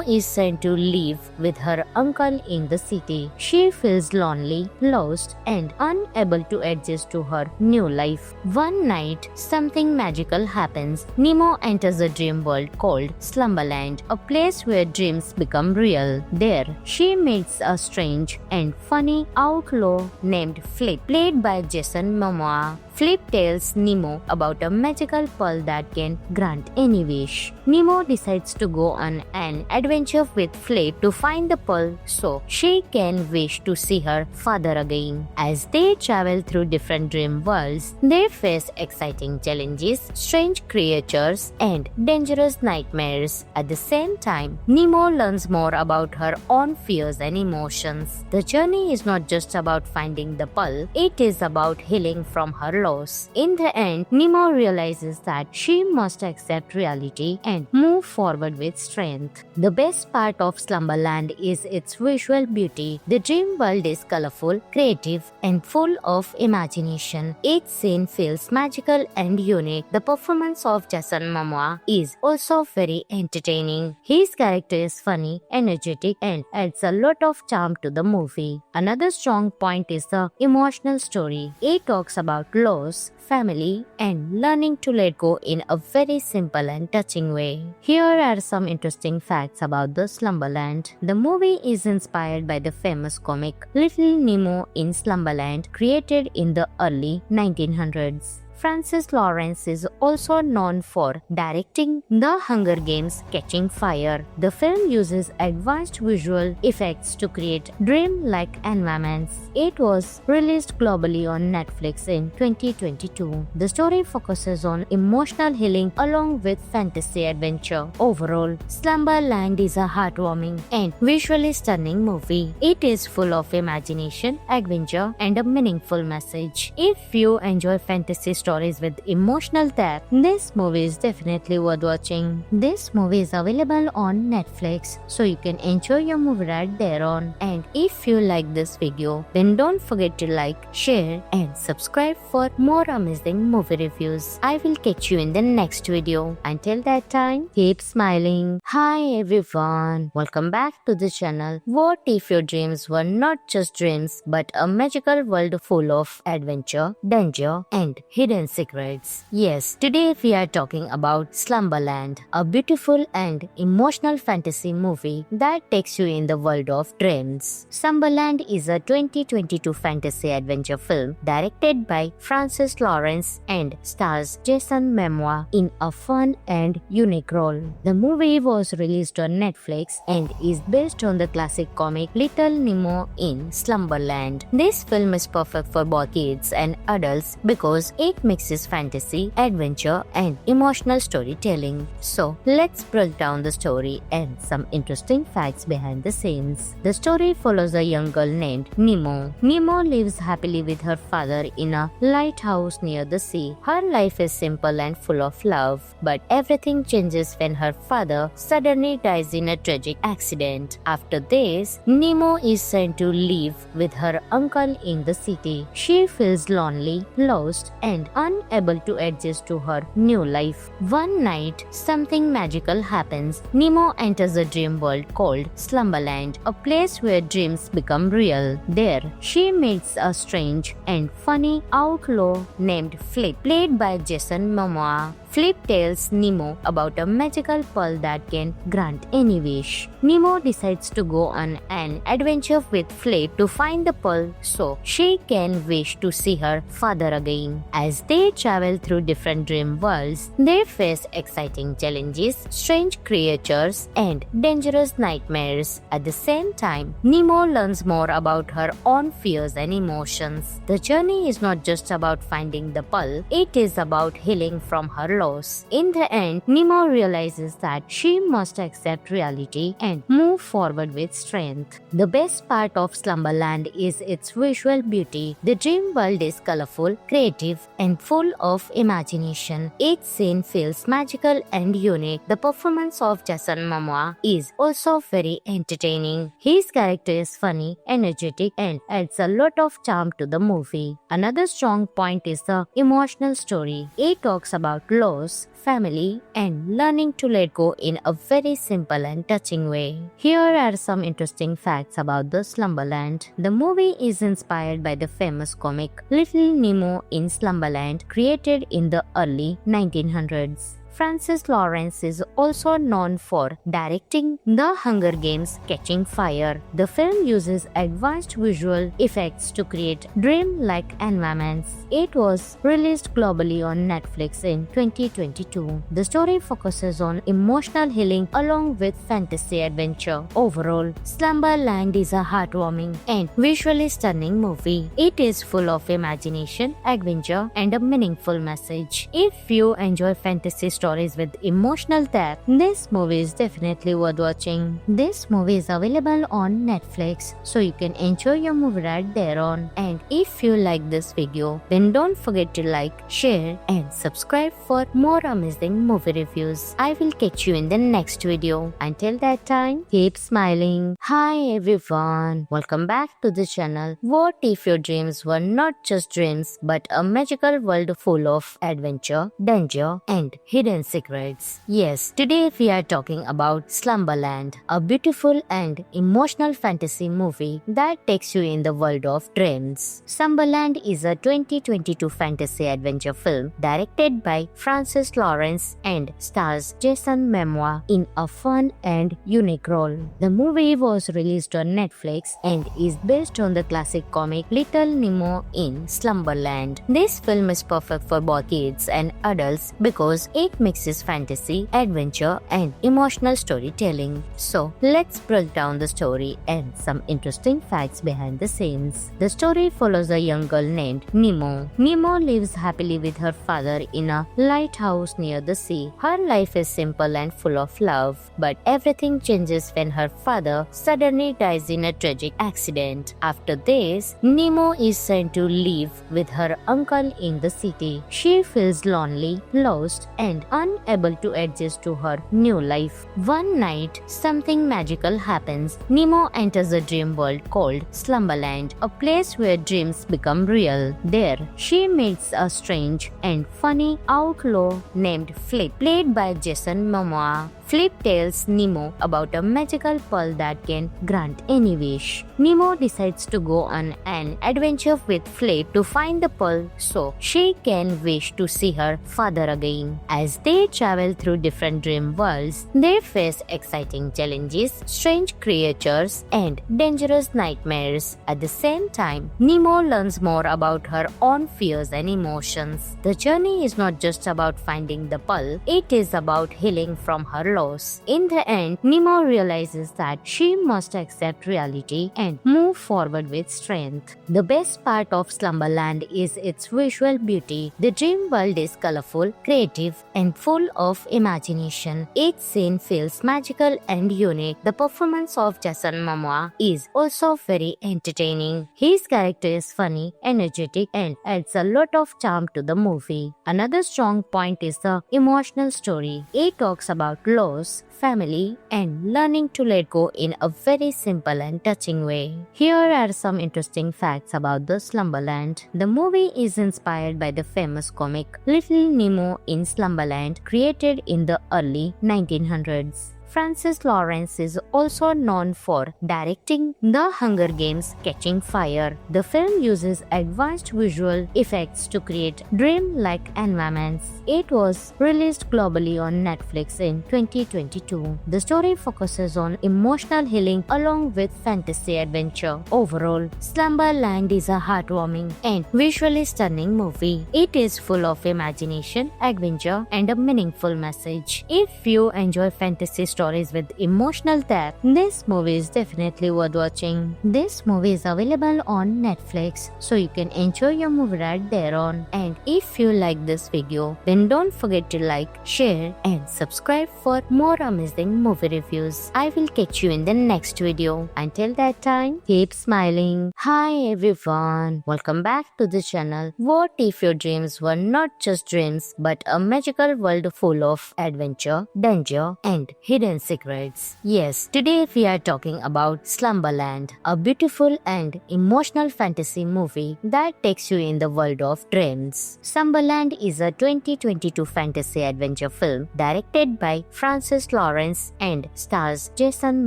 is sent to live with her uncle in the city. She feels lonely, lost, and unable to adjust to her new life. One night, something magical happens. Nemo enters a dream world called Slumberland, a place where dreams become real. There, she meets a strange and funny outlaw named Flip, played by Jason Momoa. Flip tells Nemo about a magical pearl that can grant any wish. Nemo decides to go on an adventure with Flip to find the pearl so she can wish to see her father again. As they travel through different dream worlds, they face exciting challenges, strange creatures, and dangerous nightmares. At the same time, Nemo learns more about her own fears and emotions. The journey is not just about finding the pearl, it is about healing from her loss. In the end, Nemo realizes that she must accept reality and move forward with strength. The best part of Slumberland is its visual beauty. The dream world is colorful, creative, and full of imagination. Each scene feels magical and unique. The performance of Jason Momoa is also very entertaining. His character is funny, energetic, and adds a lot of charm to the movie. Another strong point is the emotional story. It talks about loss, family, and learning to let go in a very simple and touching way. Here are some interesting facts about the Slumberland. The movie is inspired by the famous comic Little Nemo in Slumberland, created in the early 1900s. Francis Lawrence is also known for directing The Hunger Games: Catching Fire. The film uses advanced visual effects to create dream-like environments. It was released globally on Netflix in 2022. The story focuses on emotional healing along with fantasy adventure. Overall, Slumberland is a heartwarming and visually stunning movie. It is full of imagination, adventure, and a meaningful message. If you enjoy fantasy stories with emotional depth, this movie is definitely worth watching. This movie is available on Netflix, so you can enjoy your movie right there on. And if you like this video, then don't forget to like, share, and subscribe for more amazing movie reviews. I will catch you in the next video. Until that time, keep smiling. Hi everyone, welcome back to the channel. What if your dreams were not just dreams but a magical world full of adventure, danger, and hidden hidden secrets. Yes, today we are talking about Slumberland, a beautiful and emotional fantasy movie that takes you in the world of dreams. Slumberland is a 2022 fantasy adventure film directed by Francis Lawrence and stars Jason Momoa in a fun and unique role. The movie was released on Netflix and is based on the classic comic Little Nemo in Slumberland. This film is perfect for both kids and adults because it mixes fantasy, adventure, and emotional storytelling. So, let's break down the story and some interesting facts behind the scenes. The story follows a young girl named Nemo. Nemo lives happily with her father in a lighthouse near the sea. Her life is simple and full of love, but everything changes when her father suddenly dies in a tragic accident. After this, Nemo is sent to live with her uncle in the city. She feels lonely, lost, and unable to adjust to her new life. One night, something magical happens. Nemo enters a dream world called Slumberland, a place where dreams become real. There, she meets a strange and funny outlaw named Flip, played by Jason Momoa. Flip tells Nemo about a magical pearl that can grant any wish. Nemo decides to go on an adventure with Flip to find the pearl so she can wish to see her father again. As they travel through different dream worlds, they face exciting challenges, strange creatures, and dangerous nightmares. At the same time, Nemo learns more about her own fears and emotions. The journey is not just about finding the pearl, it is about healing from her loss. In the end, Nemo realizes that she must accept reality and move forward with strength. The best part of Slumberland is its visual beauty. The dream world is colorful, creative, and full of imagination. Each scene feels magical and unique. The performance of Jason Momoa is also very entertaining. His character is funny, energetic, and adds a lot of charm to the movie. Another strong point is the emotional story. It talks about loss, family, and learning to let go in a very simple and touching way. Here are some interesting facts about the Slumberland. The movie is inspired by the famous comic Little Nemo in Slumberland, created in the early 1900s. Francis Lawrence is also known for directing The Hunger Games: Catching Fire. The film uses advanced visual effects to create dream-like environments. It was released globally on Netflix in 2022. The story focuses on emotional healing along with fantasy adventure. Overall, Slumberland is a heartwarming and visually stunning movie. It is full of imagination, adventure, and a meaningful message. If you enjoy fantasy stories with emotional depth, this movie is definitely worth watching. This movie is available on Netflix, so you can enjoy your movie right there on. And if you like this video, then don't forget to like, share, and subscribe for more amazing movie reviews. I will catch you in the next video. Until that time, keep smiling. Hi everyone, welcome back to the channel. What if your dreams were not just dreams but a magical world full of adventure, danger, and hidden secrets? Yes, today we are talking about Slumberland, a beautiful and emotional fantasy movie that takes you in the world of dreams. Slumberland is a 2022 fantasy adventure film directed by Francis Lawrence and stars Jason Momoa in a fun and unique role. The movie was released on Netflix and is based on the classic comic Little Nemo in Slumberland. This film is perfect for both kids and adults because it mixes fantasy, adventure, and emotional storytelling. So, let's break down the story and some interesting facts behind the scenes. The story follows a young girl named Nemo. Nemo lives happily with her father in a lighthouse near the sea. Her life is simple and full of love, but everything changes when her father suddenly dies in a tragic accident. After this, Nemo is sent to live with her uncle in the city. She feels lonely, lost, and unable to adjust to her new life. One night, something magical happens. Nemo enters a dream world called Slumberland, a place where dreams become real. There, she meets a strange and funny outlaw named Flip, played by Jason Momoa. Flip tells Nemo about a magical pearl that can grant any wish. Nemo decides to go on an adventure with Flip to find the pearl so she can wish to see her father again. As they travel through different dream worlds, they face exciting challenges, strange creatures, and dangerous nightmares. At the same time, Nemo learns more about her own fears and emotions. The journey is not just about finding the pearl, it is about healing from her loss. In the end, Nemo realizes that she must accept reality and move forward with strength. The best part of Slumberland is its visual beauty. The dream world is colorful, creative, and full of imagination. Each scene feels magical and unique. The performance of Jason Momoa is also very entertaining. His character is funny, energetic, and adds a lot of charm to the movie. Another strong point is the emotional story. It talks about loss, family, and learning to let go in a very simple and touching way. Here are some interesting facts about the Slumberland. The movie is inspired by the famous comic Little Nemo in Slumberland, created in the early 1900s. Francis Lawrence is also known for directing The Hunger Games: Catching Fire. The film uses advanced visual effects to create dream-like environments. It was released globally on Netflix in 2022. The story focuses on emotional healing along with fantasy adventure. Overall, Slumberland is a heartwarming and visually stunning movie. It is full of imagination, adventure, and a meaningful message. If you enjoy fantasy stories with emotional depth, this movie is definitely worth watching. This movie is available on Netflix, so you can enjoy your movie right there on. And if you like this video, then don't forget to like, share, and subscribe for more amazing movie reviews. I will catch you in the next video. Until that time, keep smiling. Hi everyone, welcome back to the channel. What if your dreams were not just dreams but a magical world full of adventure, danger, and hidden secrets? Yes, today we are talking about Slumberland, a beautiful and emotional fantasy movie that takes you in the world of dreams. Slumberland is a 2022 fantasy adventure film directed by Francis Lawrence and stars Jason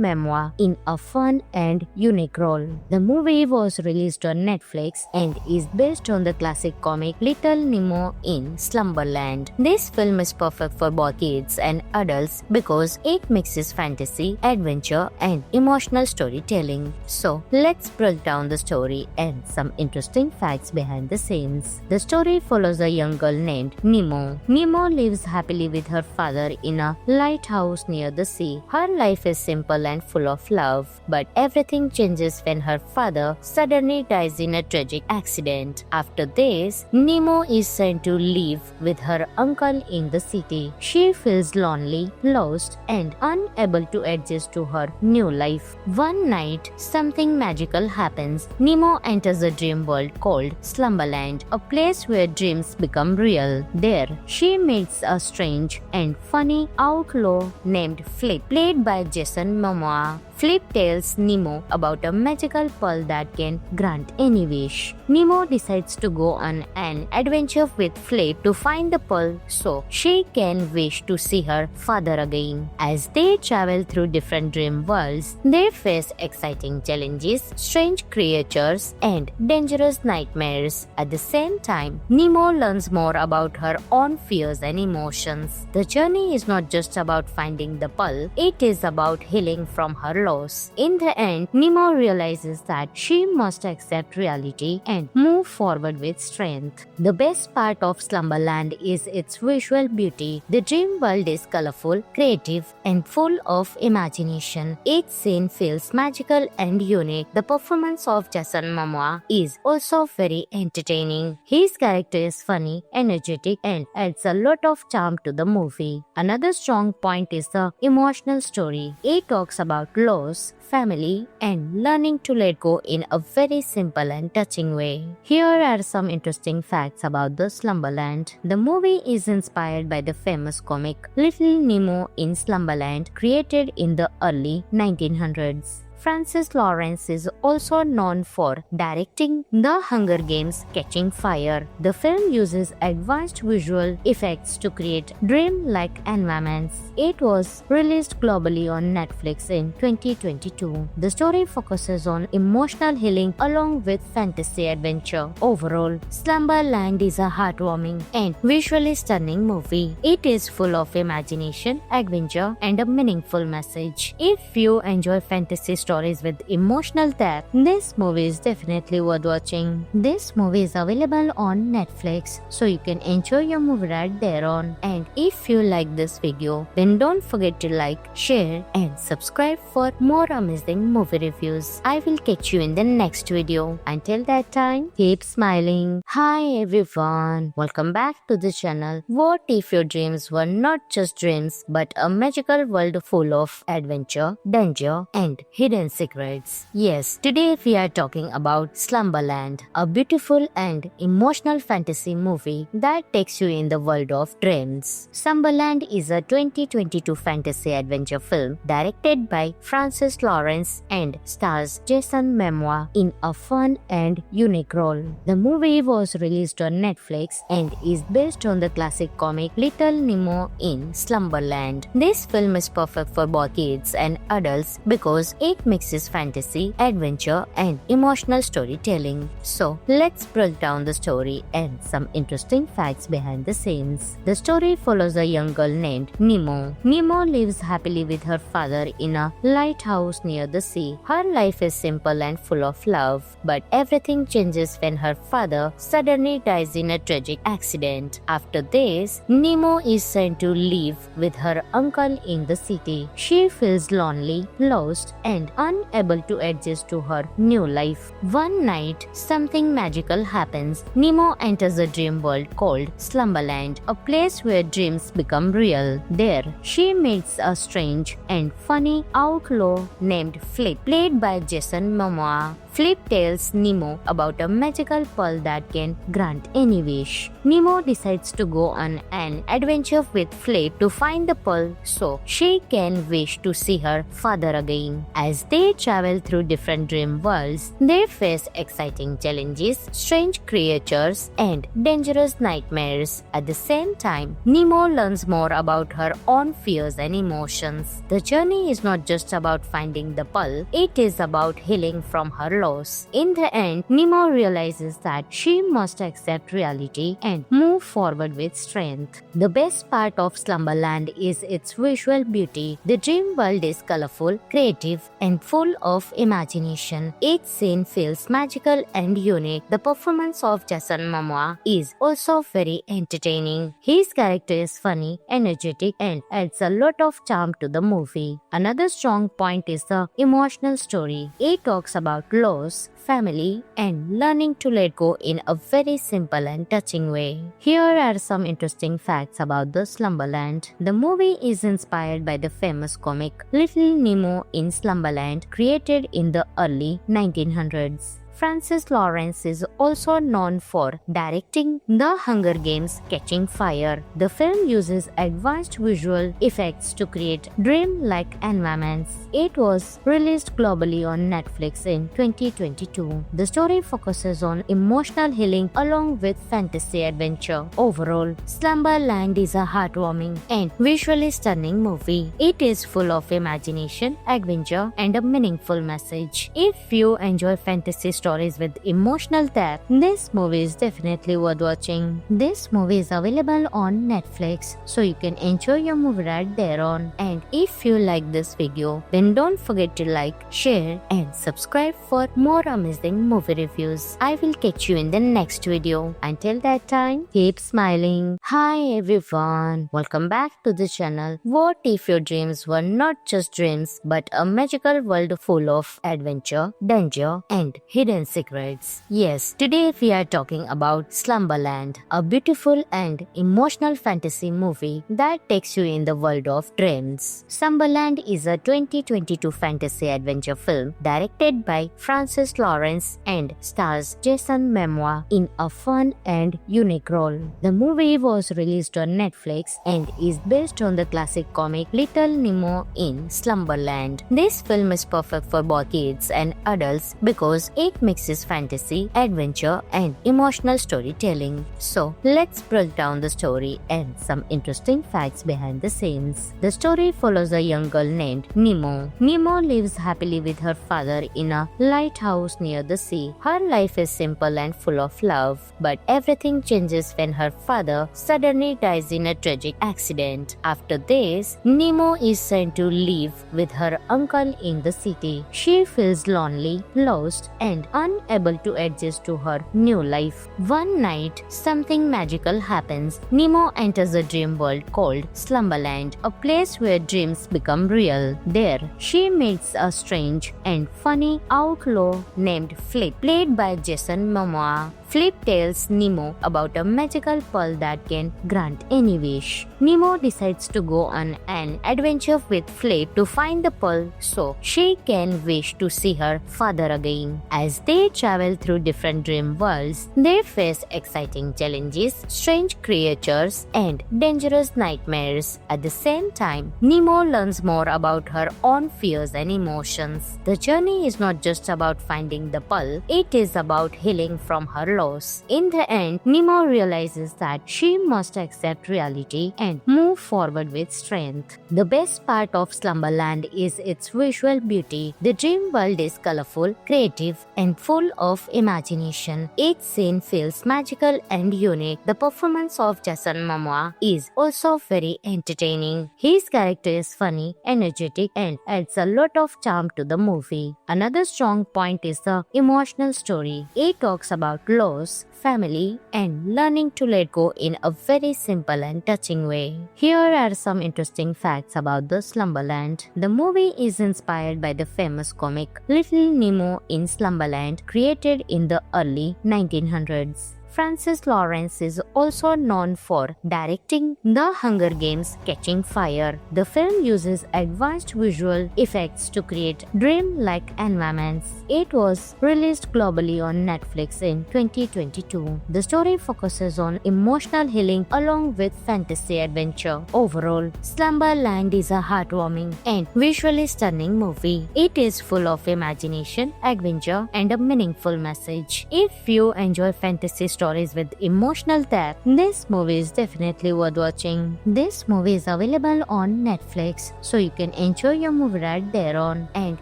Momoa in a fun and unique role. The movie was released on Netflix and is based on the classic comic Little Nemo in Slumberland. This film is perfect for both kids and adults because it mixes fantasy, adventure, and emotional storytelling. So, let's break down the story and some interesting facts behind the scenes. The story follows a young girl named Nemo. Nemo lives happily with her father in a lighthouse near the sea. Her life is simple and full of love, but everything changes when her father suddenly dies in a tragic accident. After this, Nemo is sent to live with her uncle in the city. She feels lonely, lost, and unable to adjust to her new life. One night, something magical happens. Nemo enters a dream world called Slumberland, a place where dreams become real. There, she meets a strange and funny outlaw named Flip, played by Jason Momoa. Flip tells Nemo about a magical pearl that can grant any wish. Nemo decides to go on an adventure with Flip to find the pearl so she can wish to see her father again. As they travel through different dream worlds, they face exciting challenges, strange creatures, and dangerous nightmares. At the same time, Nemo learns more about her own fears and emotions. The journey is not just about finding the pearl, it is about healing from her loss. In the end, Nemo realizes that she must accept reality and move forward with strength. The best part of Slumberland is its visual beauty. The dream world is colorful, creative, and full of imagination. Each scene feels magical and unique. The performance of Jason Momoa is also very entertaining. His character is funny, energetic, and adds a lot of charm to the movie. Another strong point is the emotional story. It talks about loss, family, and learning to let go in a very simple and touching way. Here are some interesting facts about the Slumberland. The movie is inspired by the famous comic Little Nemo in Slumberland, created in the early 1900s. Francis Lawrence is also known for directing The Hunger Games: Catching Fire. The film uses advanced visual effects to create dream-like environments. It was released globally on Netflix in 2022. The story focuses on emotional healing along with fantasy adventure. Overall, Slumberland is a heartwarming and visually stunning movie. It is full of imagination, adventure, and a meaningful message. If you enjoy fantasy stories with emotional depth, this movie is definitely worth watching. This movie is available on Netflix, so you can enjoy your movie right there on. And if you like this video, then don't forget to like, share, and subscribe for more amazing movie reviews. I will catch you in the next video. Until that time, keep smiling. Hi everyone, welcome back to the channel. What if your dreams were not just dreams but a magical world full of adventure, danger, and hidden secrets? Yes, today we are talking about Slumberland, a beautiful and emotional fantasy movie that takes you in the world of dreams. Slumberland is a 2022 fantasy adventure film directed by Francis Lawrence and stars Jason Momoa in a fun and unique role. The movie was released on Netflix and is based on the classic comic Little Nemo in Slumberland. This film is perfect for both kids and adults because it mixes fantasy, adventure, and emotional storytelling. So, let's break down the story and some interesting facts behind the scenes. The story follows a young girl named Nemo. Nemo lives happily with her father in a lighthouse near the sea. Her life is simple and full of love, but everything changes when her father suddenly dies in a tragic accident. After this, Nemo is sent to live with her uncle in the city. She feels lonely, lost, and unable to adjust to her new life. One night, something magical happens. Nemo enters a dream world called Slumberland, a place where dreams become real. There, she meets a strange and funny outlaw named Flip, played by Jason Momoa. Flip tells Nemo about a magical pearl that can grant any wish. Nemo decides to go on an adventure with Flip to find the pearl so she can wish to see her father again. As they travel through different dream worlds, they face exciting challenges, strange creatures, and dangerous nightmares. At the same time, Nemo learns more about her own fears and emotions. The journey is not just about finding the pearl, it is about healing from her loss. In the end, Nemo realizes that she must accept reality and move forward with strength. The best part of Slumberland is its visual beauty. The dream world is colorful, creative, and full of imagination. Each scene feels magical and unique. The performance of Jason Momoa is also very entertaining. His character is funny, energetic, and adds a lot of charm to the movie. Another strong point is the emotional story. It talks about loss, family, and learning to let go in a very simple and touching way. Here are some interesting facts about the Slumberland. The movie is inspired by the famous comic Little Nemo in Slumberland, created in the early 1900s. Francis Lawrence is also known for directing The Hunger Games: Catching Fire. The film uses advanced visual effects to create dream-like environments. It was released globally on Netflix in 2022. The story focuses on emotional healing along with fantasy adventure. Overall, Slumberland is a heartwarming and visually stunning movie. It is full of imagination, adventure, and a meaningful message. If you enjoy fantasy stories with emotional depth, this movie is definitely worth watching. This movie is available on Netflix, so you can enjoy your movie right there on. And if you like this video, then don't forget to like, share, and subscribe for more amazing movie reviews. I will catch you in the next video. Until that time, keep smiling. Hi everyone, welcome back to the channel. What if your dreams were not just dreams but a magical world full of adventure, danger, and hidden hidden secrets. Yes, today we are talking about Slumberland, a beautiful and emotional fantasy movie that takes you in the world of dreams. Slumberland is a 2022 fantasy adventure film directed by Francis Lawrence and stars Jason Momoa in a fun and unique role. The movie was released on Netflix and is based on the classic comic Little Nemo in Slumberland. This film is perfect for both kids and adults because it mixes fantasy, adventure, and emotional storytelling. So, let's break down the story and some interesting facts behind the scenes. The story follows a young girl named Nemo. Nemo lives happily with her father in a lighthouse near the sea. Her life is simple and full of love, but everything changes when her father suddenly dies in a tragic accident. After this, Nemo is sent to live with her uncle in the city. She feels lonely, lost, and unable to adjust to her new life. One night, something magical happens. Nemo enters a dream world called Slumberland, a place where dreams become real. There, she meets a strange and funny outlaw named Flip, played by Jason Momoa. Flip tells Nemo about a magical pearl that can grant any wish. Nemo decides to go on an adventure with Flip to find the pearl so she can wish to see her father again. As they travel through different dream worlds, they face exciting challenges, strange creatures, and dangerous nightmares. At the same time, Nemo learns more about her own fears and emotions. The journey is not just about finding the pearl, it is about healing from her loss. In the end, Nemo realizes that she must accept reality and move forward with strength. The best part of Slumberland is its visual beauty. The dream world is colorful, creative, and full of imagination. Each scene feels magical and unique. The performance of Jason Momoa is also very entertaining. His character is funny, energetic, and adds a lot of charm to the movie. Another strong point is the emotional story. It talks about loss, family, and learning to let go in a very simple and touching way. Here are some interesting facts about the Slumberland. The movie is inspired by the famous comic Little Nemo in Slumberland, created in the early 1900s. Francis Lawrence is also known for directing The Hunger Games: Catching Fire. The film uses advanced visual effects to create dream-like environments. It was released globally on Netflix in 2022. The story focuses on emotional healing along with fantasy adventure. Overall, Slumberland is a heartwarming and visually stunning movie. It is full of imagination, adventure, and a meaningful message. If you enjoy fantasy stories with emotional depth, this movie is definitely worth watching. This movie is available on Netflix, so you can enjoy your movie right there on. And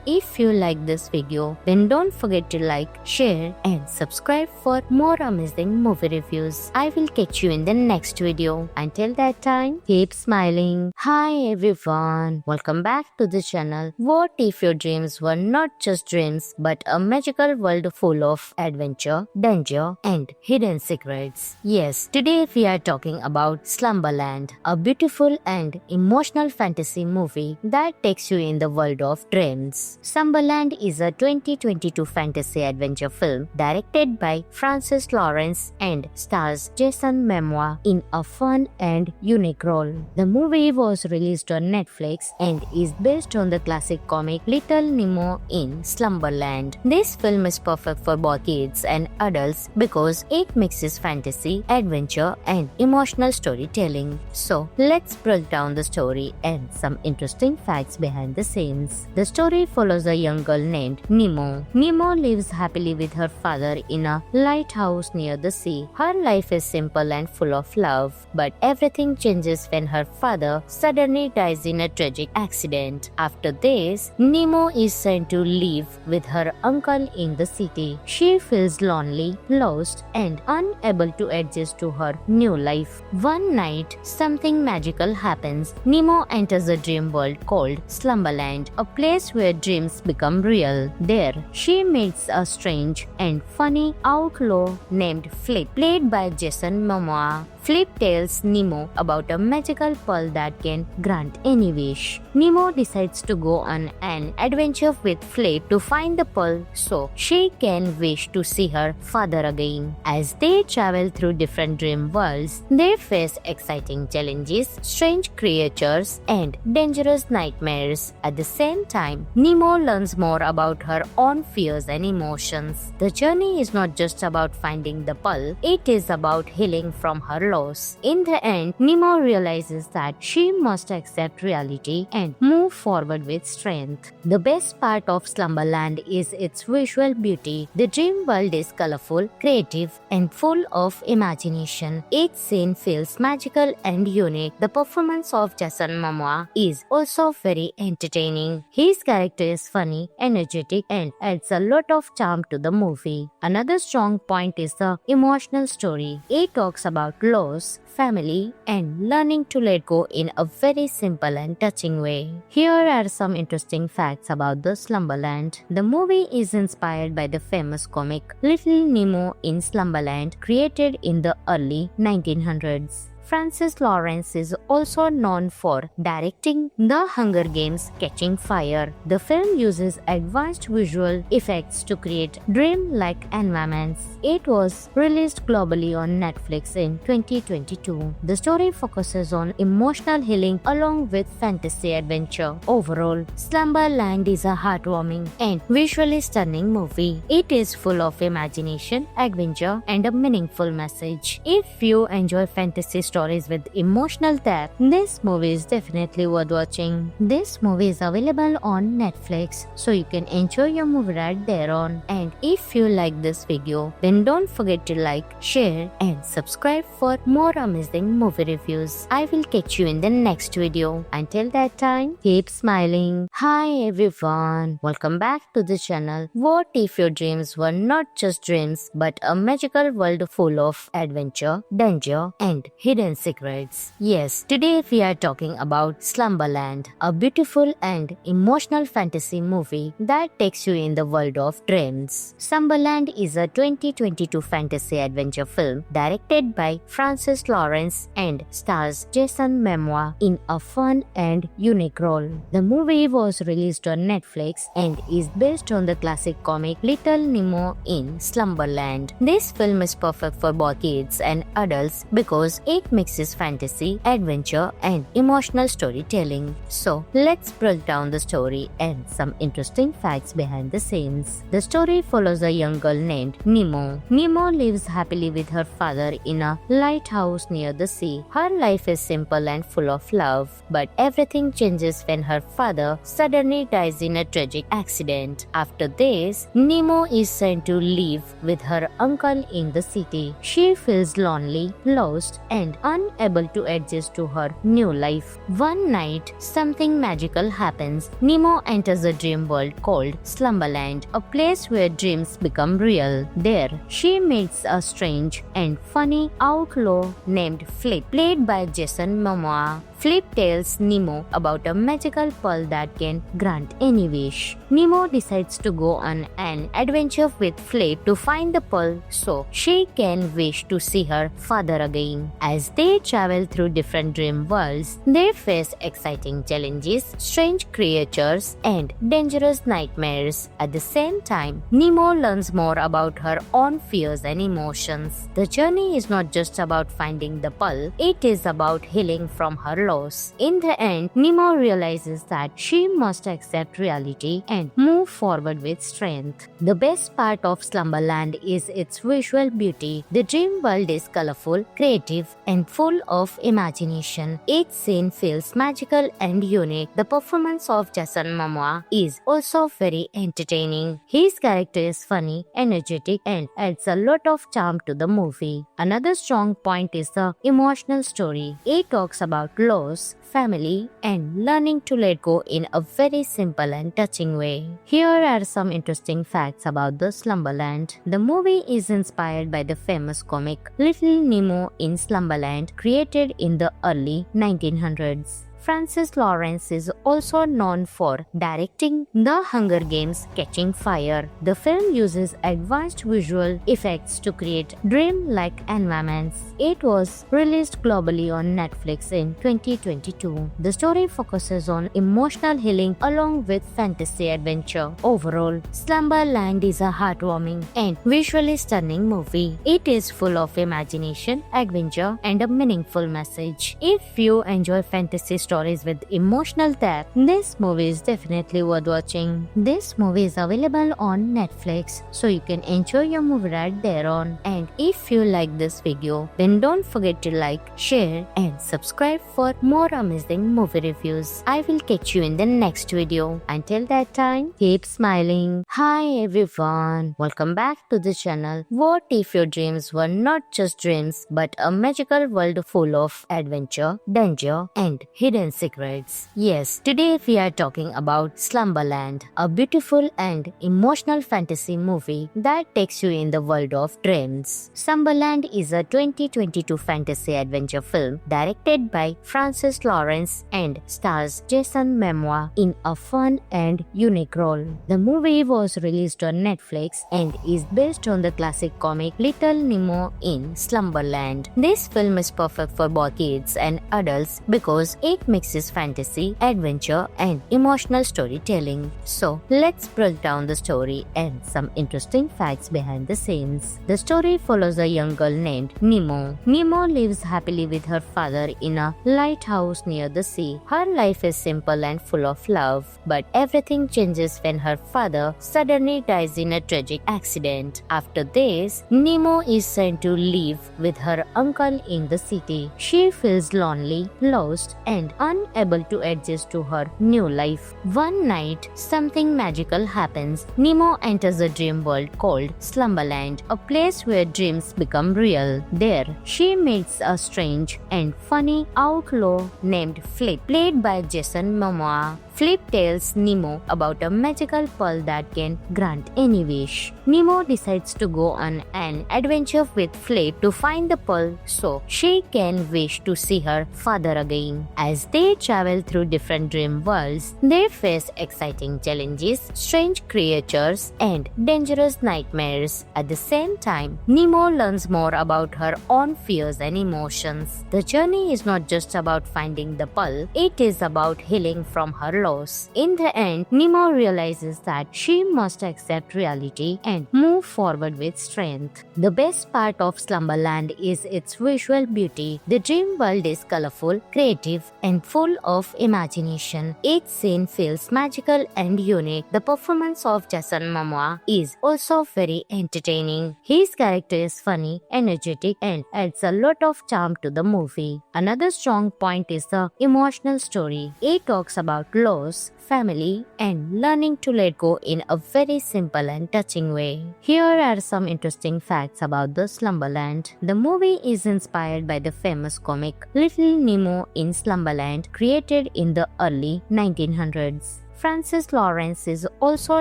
if you like this video, then don't forget to like, share, and subscribe for more amazing movie reviews. I will catch you in the next video. Until that time, keep smiling. Hi everyone, welcome back to the channel. What if your dreams were not just dreams but a magical world full of adventure, danger, and hidden secrets? Yes, today we are talking about Slumberland, a beautiful and emotional fantasy movie that takes you in the world of dreams. Slumberland is a 2022 fantasy adventure film directed by Francis Lawrence and stars Jason Momoa in a fun and unique role. The movie was released on Netflix and is based on the classic comic Little Nemo in Slumberland. This film is perfect for both kids and adults because it mixes fantasy, adventure, and emotional storytelling. So, let's break down the story and some interesting facts behind the scenes. The story follows a young girl named Nemo. Nemo lives happily with her father in a lighthouse near the sea. Her life is simple and full of love, but everything changes when her father suddenly dies in a tragic accident. After this, Nemo is sent to live with her uncle in the city. She feels lonely, lost, and unable to adjust to her new life. One night, something magical happens. Nemo enters a dream world called Slumberland, a place where dreams become real. There, she meets a strange and funny outlaw named Flip, played by Jason Momoa. Flip tells Nemo about a magical pearl that can grant any wish. Nemo decides to go on an adventure with Flip to find the pearl so she can wish to see her father again. As they travel through different dream worlds, they face exciting challenges, strange creatures, and dangerous nightmares. At the same time, Nemo learns more about her own fears and emotions. The journey is not just about finding the pearl, it is about healing from her loss. In the end, Nemo realizes that she must accept reality and move forward with strength. The best part of Slumberland is its visual beauty. The dream world is colorful, creative, and full of imagination. Each scene feels magical and unique. The performance of Jason Momoa is also very entertaining. His character is funny, energetic, and adds a lot of charm to the movie. Another strong point is the emotional story. It talks about loss, family, and learning to let go in a very simple and touching way. Here are some interesting facts about the Slumberland. The movie is inspired by the famous comic Little Nemo in Slumberland, created in the early 1900s. Francis Lawrence is also known for directing The Hunger Games: Catching Fire. The film uses advanced visual effects to create dream-like environments. It was released globally on Netflix in 2022. The story focuses on emotional healing along with fantasy adventure. Overall, Slumberland is a heartwarming and visually stunning movie. It is full of imagination, adventure, and a meaningful message. If you enjoy fantasy stories with emotional depth, this movie is definitely worth watching. This movie is available on Netflix, so you can enjoy your movie right there on. And if you like this video, then don't forget to like, share, and subscribe for more amazing movie reviews. I will catch you in the next video. Until that time, keep smiling. Hi everyone, welcome back to the channel. What if your dreams were not just dreams but a magical world full of adventure, danger, and hidden secrets? Yes, today we are talking about Slumberland, a beautiful and emotional fantasy movie that takes you in the world of dreams. Slumberland is a 2022 fantasy adventure film directed by Francis Lawrence and stars Jason Momoa in a fun and unique role. The movie was released on Netflix and is based on the classic comic Little Nemo in Slumberland. This film is perfect for both kids and adults because it mixes fantasy, adventure, and emotional storytelling. So, let's break down the story and some interesting facts behind the scenes. The story follows a young girl named Nemo. Nemo lives happily with her father in a lighthouse near the sea. Her life is simple and full of love, but everything changes when her father suddenly dies in a tragic accident. After this, Nemo is sent to live with her uncle in the city. She feels lonely, lost, and unable to adjust to her new life. One night, something magical happens. Nemo enters a dream world called Slumberland, a place where dreams become real. There, she meets a strange and funny outlaw named Flip, played by Jason Momoa. Flip tells Nemo about a magical pearl that can grant any wish. Nemo decides to go on an adventure with Flip to find the pearl so she can wish to see her father again. As they travel through different dream worlds, they face exciting challenges, strange creatures, and dangerous nightmares. At the same time, Nemo learns more about her own fears and emotions. The journey is not just about finding the pearl, it is about healing from her loss. In the end, Nemo realizes that she must accept reality and move forward with strength. The best part of Slumberland is its visual beauty. The dream world is colorful, creative, and full of imagination. Each scene feels magical and unique. The performance of Jason Momoa is also very entertaining. His character is funny, energetic, and adds a lot of charm to the movie. Another strong point is the emotional story. It talks about loss, family, and learning to let go in a very simple and touching way. Here are some interesting facts about the Slumberland. The movie is inspired by the famous comic Little Nemo in Slumberland, created in the early 1900s. Francis Lawrence is also known for directing The Hunger Games: Catching Fire. The film uses advanced visual effects to create dream-like environments. It was released globally on Netflix in 2022. The story focuses on emotional healing along with fantasy adventure. Overall, Slumberland is a heartwarming and visually stunning movie. It is full of imagination, adventure, and a meaningful message. If you enjoy fantasy stories with emotional depth, this movie is definitely worth watching. This movie is available on Netflix, so you can enjoy your movie right there on. And if you like this video, then don't forget to like, share, and subscribe for more amazing movie reviews. I will catch you in the next video. Until that time, keep smiling. Hi everyone, welcome back to the channel. What if your dreams were not just dreams but a magical world full of adventure, danger, and hidden secrets? Yes, today we are talking about Slumberland, a beautiful and emotional fantasy movie that takes you in the world of dreams. Slumberland is a 2022 fantasy adventure film directed by Francis Lawrence and stars Jason Momoa in a fun and unique role. The movie was released on Netflix and is based on the classic comic Little Nemo in Slumberland. This film is perfect for both kids and adults because it mixes fantasy, adventure, and emotional storytelling. So, let's break down the story and some interesting facts behind the scenes. The story follows a young girl named Nemo. Nemo lives happily with her father in a lighthouse near the sea. Her life is simple and full of love, but everything changes when her father suddenly dies in a tragic accident. After this, Nemo is sent to live with her uncle in the city. She feels lonely, lost, and unable to adjust to her new life. One night, something magical happens. Nemo enters a dream world called Slumberland, a place where dreams become real. There, she meets a strange and funny outlaw named Flip, played by Jason Momoa. Flip tells Nemo about a magical pearl that can grant any wish. Nemo decides to go on an adventure with Flip to find the pearl so she can wish to see her father again. As they travel through different dream worlds, they face exciting challenges, strange creatures, and dangerous nightmares. At the same time, Nemo learns more about her own fears and emotions. The journey is not just about finding the pearl, it is about healing from her loss. In the end, Nemo realizes that she must accept reality and move forward with strength. The best part of Slumberland is its visual beauty. The dream world is colorful, creative, and full of imagination. Each scene feels magical and unique. The performance of Jason Momoa is also very entertaining. His character is funny, energetic, and adds a lot of charm to the movie. Another strong point is the emotional story. It talks about loss, family, and learning to let go in a very simple and touching way. Here are some interesting facts about the Slumberland. The movie is inspired by the famous comic Little Nemo in Slumberland, created in the early 1900s. Francis Lawrence is also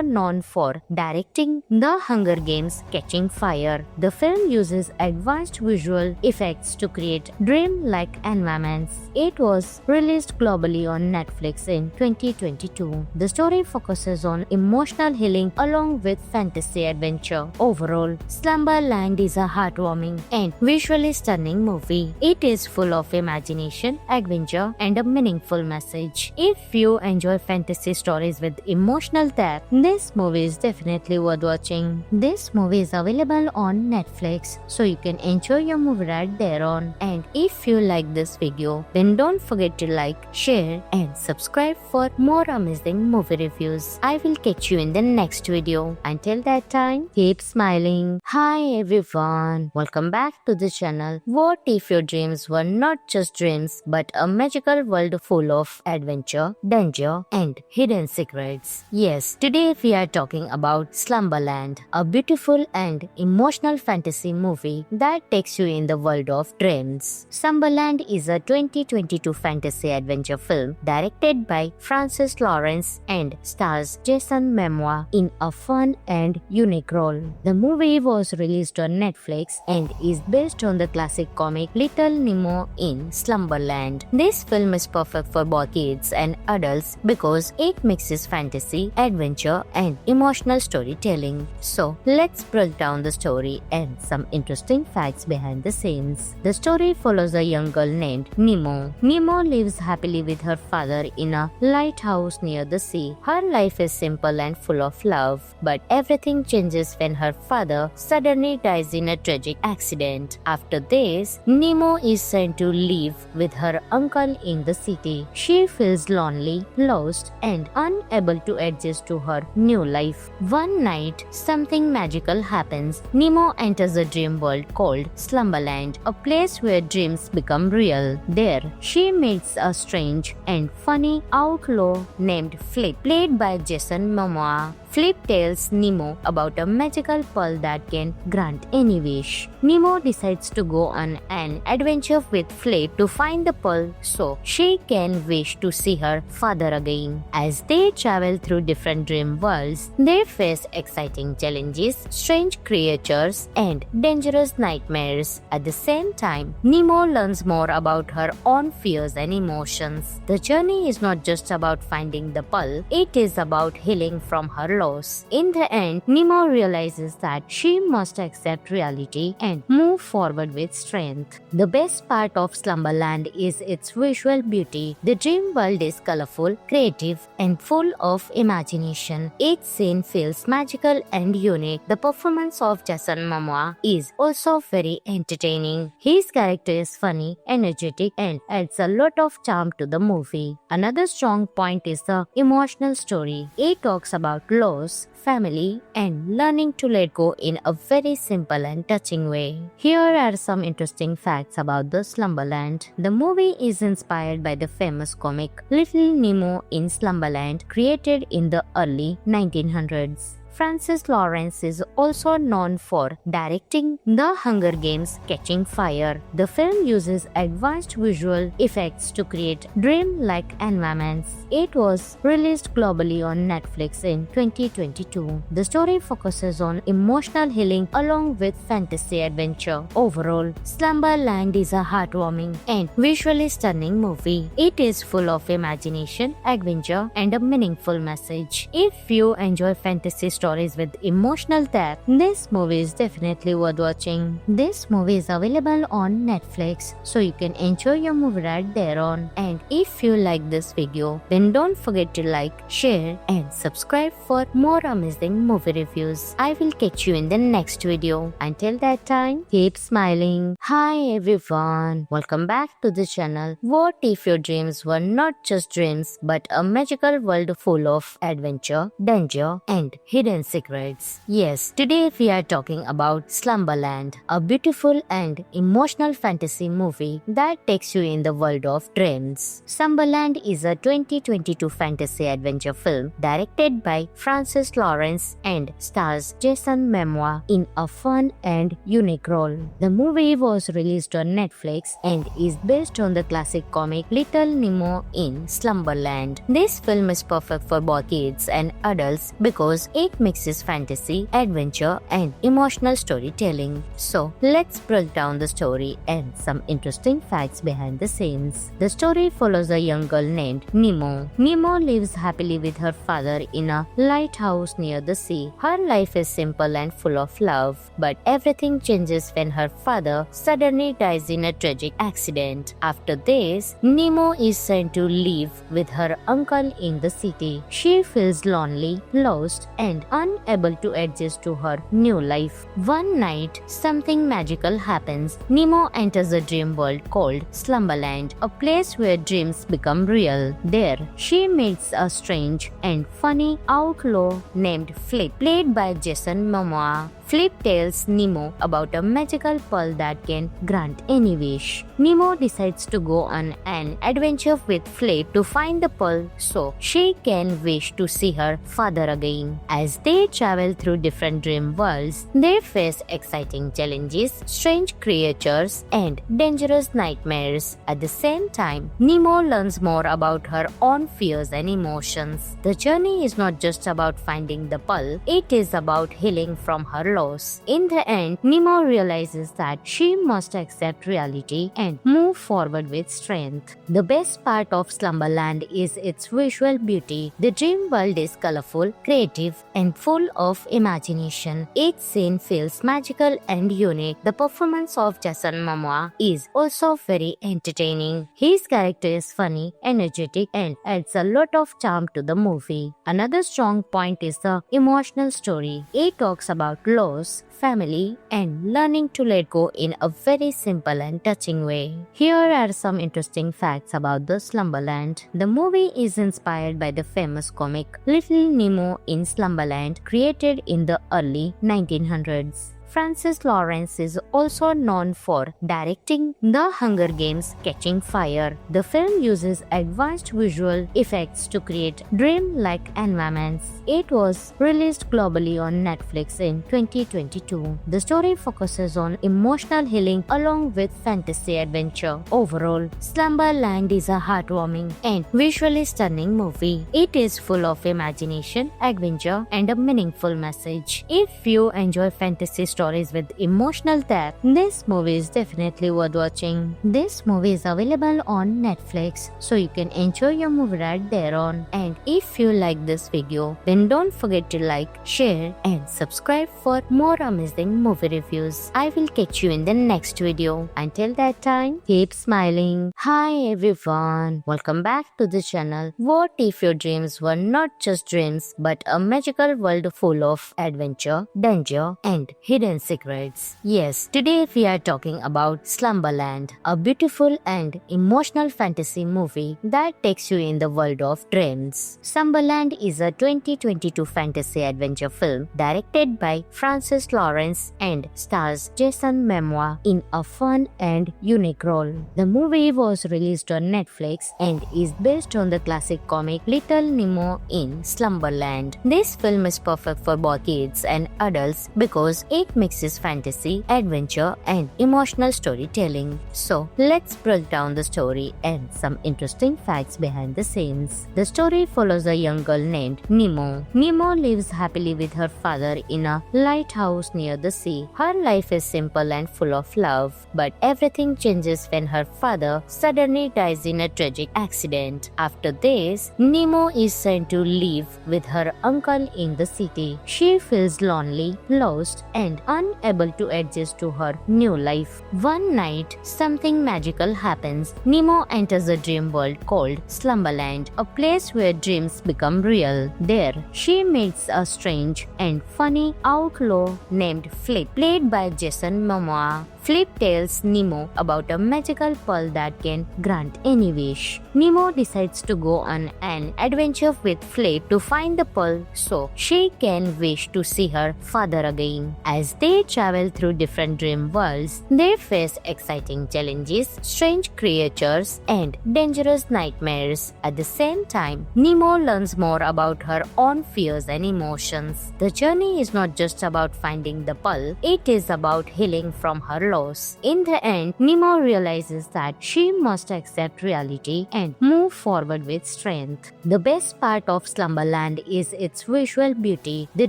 known for directing The Hunger Games: Catching Fire. The film uses advanced visual effects to create dream-like environments. It was released globally on Netflix in 2022. The story focuses on emotional healing along with fantasy adventure. Overall, Slumberland is a heartwarming and visually stunning movie. It is full of imagination, adventure, and a meaningful message. If you enjoy fantasy stories with emotional depth, this movie is definitely worth watching. This movie is available on Netflix, so you can enjoy your movie right there on. And if you like this video, then don't forget to like, share, and subscribe for more amazing movie reviews. I will catch you in the next video. Until that time, keep smiling. Hi everyone, welcome back to the channel. What if your dreams were not just dreams but a magical world full of adventure, danger, and hidden hidden secrets. Yes, today we are talking about Slumberland, a beautiful and emotional fantasy movie that takes you in the world of dreams. Slumberland is a 2022 fantasy adventure film directed by Francis Lawrence and stars Jason Momoa in a fun and unique role. The movie was released on Netflix and is based on the classic comic Little Nemo in Slumberland. This film is perfect for both kids and adults because it mixes fantasy, adventure, and emotional storytelling. So, let's break down the story and some interesting facts behind the scenes. The story follows a young girl named Nemo. Nemo lives happily with her father in a lighthouse near the sea. Her life is simple and full of love, but everything changes when her father suddenly dies in a tragic accident. After this, Nemo is sent to live with her uncle in the city. She feels lonely, lost, and unable to adjust to her new life. One night, something magical happens. Nemo enters a dream world called Slumberland, a place where dreams become real. There, she meets a strange and funny outlaw named Flip, played by Jason Momoa. Flip tells Nemo about a magical pearl that can grant any wish. Nemo decides to go on an adventure with Flip to find the pearl so she can wish to see her father again. As they travel through different dream worlds, they face exciting challenges, strange creatures, and dangerous nightmares. At the same time, Nemo learns more about her own fears and emotions. The journey is not just about finding the pearl, it is about healing from her loss. In the end, Nemo realizes that she must accept reality and move forward with strength. The best part of Slumberland is its visual beauty. The dream world is colorful, creative, and full of imagination. Each scene feels magical and unique. The performance of Jason Momoa is also very entertaining. His character is funny, energetic, and adds a lot of charm to the movie. Another strong point is the emotional story. It talks about loss, family, and learning to let go in a very simple and touching way. Here are some interesting facts about the Slumberland. The movie is inspired by the famous comic Little Nemo in Slumberland, created in the early 1900s. Francis Lawrence is also known for directing The Hunger Games: Catching Fire. The film uses advanced visual effects to create dream-like environments. It was released globally on Netflix in 2022. The story focuses on emotional healing along with fantasy adventure. Overall, Slumberland is a heartwarming and visually stunning movie. It is full of imagination, adventure, and a meaningful message. If you enjoy fantasy stories with emotional depth, this movie is definitely worth watching. This movie is available on Netflix, so you can enjoy your movie right there on. And if you like this video, then don't forget to like, share, and subscribe for more amazing movie reviews. I will catch you in the next video. Until that time, keep smiling. Hi everyone, welcome back to the channel. What if your dreams were not just dreams but a magical world full of adventure, danger, and hidden secrets? Yes, today we are talking about Slumberland, a beautiful and emotional fantasy movie that takes you in the world of dreams. Slumberland is a 2022 fantasy adventure film directed by Francis Lawrence and stars Jason Momoa in a fun and unique role. The movie was released on Netflix and is based on the classic comic Little Nemo in Slumberland. This film is perfect for both kids and adults because it mixes fantasy, adventure, and emotional storytelling. So, let's break down the story and some interesting facts behind the scenes. The story follows a young girl named Nemo. Nemo lives happily with her father in a lighthouse near the sea. Her life is simple and full of love, but everything changes when her father suddenly dies in a tragic accident. After this, Nemo is sent to live with her uncle in the city. She feels lonely, lost, and unable to adjust to her new life. One night, something magical happens. Nemo enters a dream world called Slumberland, a place where dreams become real. There, she meets a strange and funny outlaw named Flip, played by Jason Momoa. Flip tells Nemo about a magical pearl that can grant any wish. Nemo decides to go on an adventure with Flip to find the pearl so she can wish to see her father again. As they travel through different dream worlds, they face exciting challenges, strange creatures, and dangerous nightmares. At the same time, Nemo learns more about her own fears and emotions. The journey is not just about finding the pearl, it is about healing from her loss. In the end, Nemo realizes that she must accept reality and move forward with strength. The best part of Slumberland is its visual beauty. The dream world is colorful, creative, and full of imagination. Each scene feels magical and unique. The performance of Jason Momoa is also very entertaining. His character is funny, energetic, and adds a lot of charm to the movie. Another strong point is the emotional story. It talks about loss, family, and learning to let go in a very simple and touching way. Here are some interesting facts about the Slumberland. The movie is inspired by the famous comic Little Nemo in Slumberland, created in the early 1900s. Francis Lawrence is also known for directing The Hunger Games: Catching Fire. The film uses advanced visual effects to create dream-like environments. It was released globally on Netflix in 2022. The story focuses on emotional healing along with fantasy adventure. Overall, Slumberland is a heartwarming and visually stunning movie. It is full of imagination, adventure, and a meaningful message. If you enjoy fantasy stories with emotional depth, this movie is definitely worth watching. This movie is available on Netflix, so you can enjoy your movie right there on. And if you like this video, then don't forget to like, share, and subscribe for more amazing movie reviews. I will catch you in the next video. Until that time, keep smiling. Hi everyone, welcome back to the channel. What if your dreams were not just dreams but a magical world full of adventure, danger, and hidden secrets? Yes, today we are talking about Slumberland, a beautiful and emotional fantasy movie that takes you in the world of dreams. Slumberland is a 2022 fantasy adventure film directed by Francis Lawrence and stars Jason Momoa in a fun and unique role. The movie was released on Netflix and is based on the classic comic Little Nemo in Slumberland. This film is perfect for both kids and adults because it mixes fantasy, adventure, and emotional storytelling. So, let's break down the story and some interesting facts behind the scenes. The story follows a young girl named Nemo. Nemo lives happily with her father in a lighthouse near the sea. Her life is simple and full of love, but everything changes when her father suddenly dies in a tragic accident. After this, Nemo is sent to live with her uncle in the city. She feels lonely, lost, and unable to adjust to her new life. One night, something magical happens. Nemo enters a dream world called Slumberland, a place where dreams become real. There, she meets a strange and funny outlaw named Flip, played by Jason Momoa. Flip tells Nemo about a magical pearl that can grant any wish. Nemo decides to go on an adventure with Flip to find the pearl so she can wish to see her father again. As they travel through different dream worlds, they face exciting challenges, strange creatures, and dangerous nightmares. At the same time, Nemo learns more about her own fears and emotions. The journey is not just about finding the pearl, it is about healing from her loss. In the end, Nemo realizes that she must accept reality and move forward with strength. The best part of Slumberland is its visual beauty. The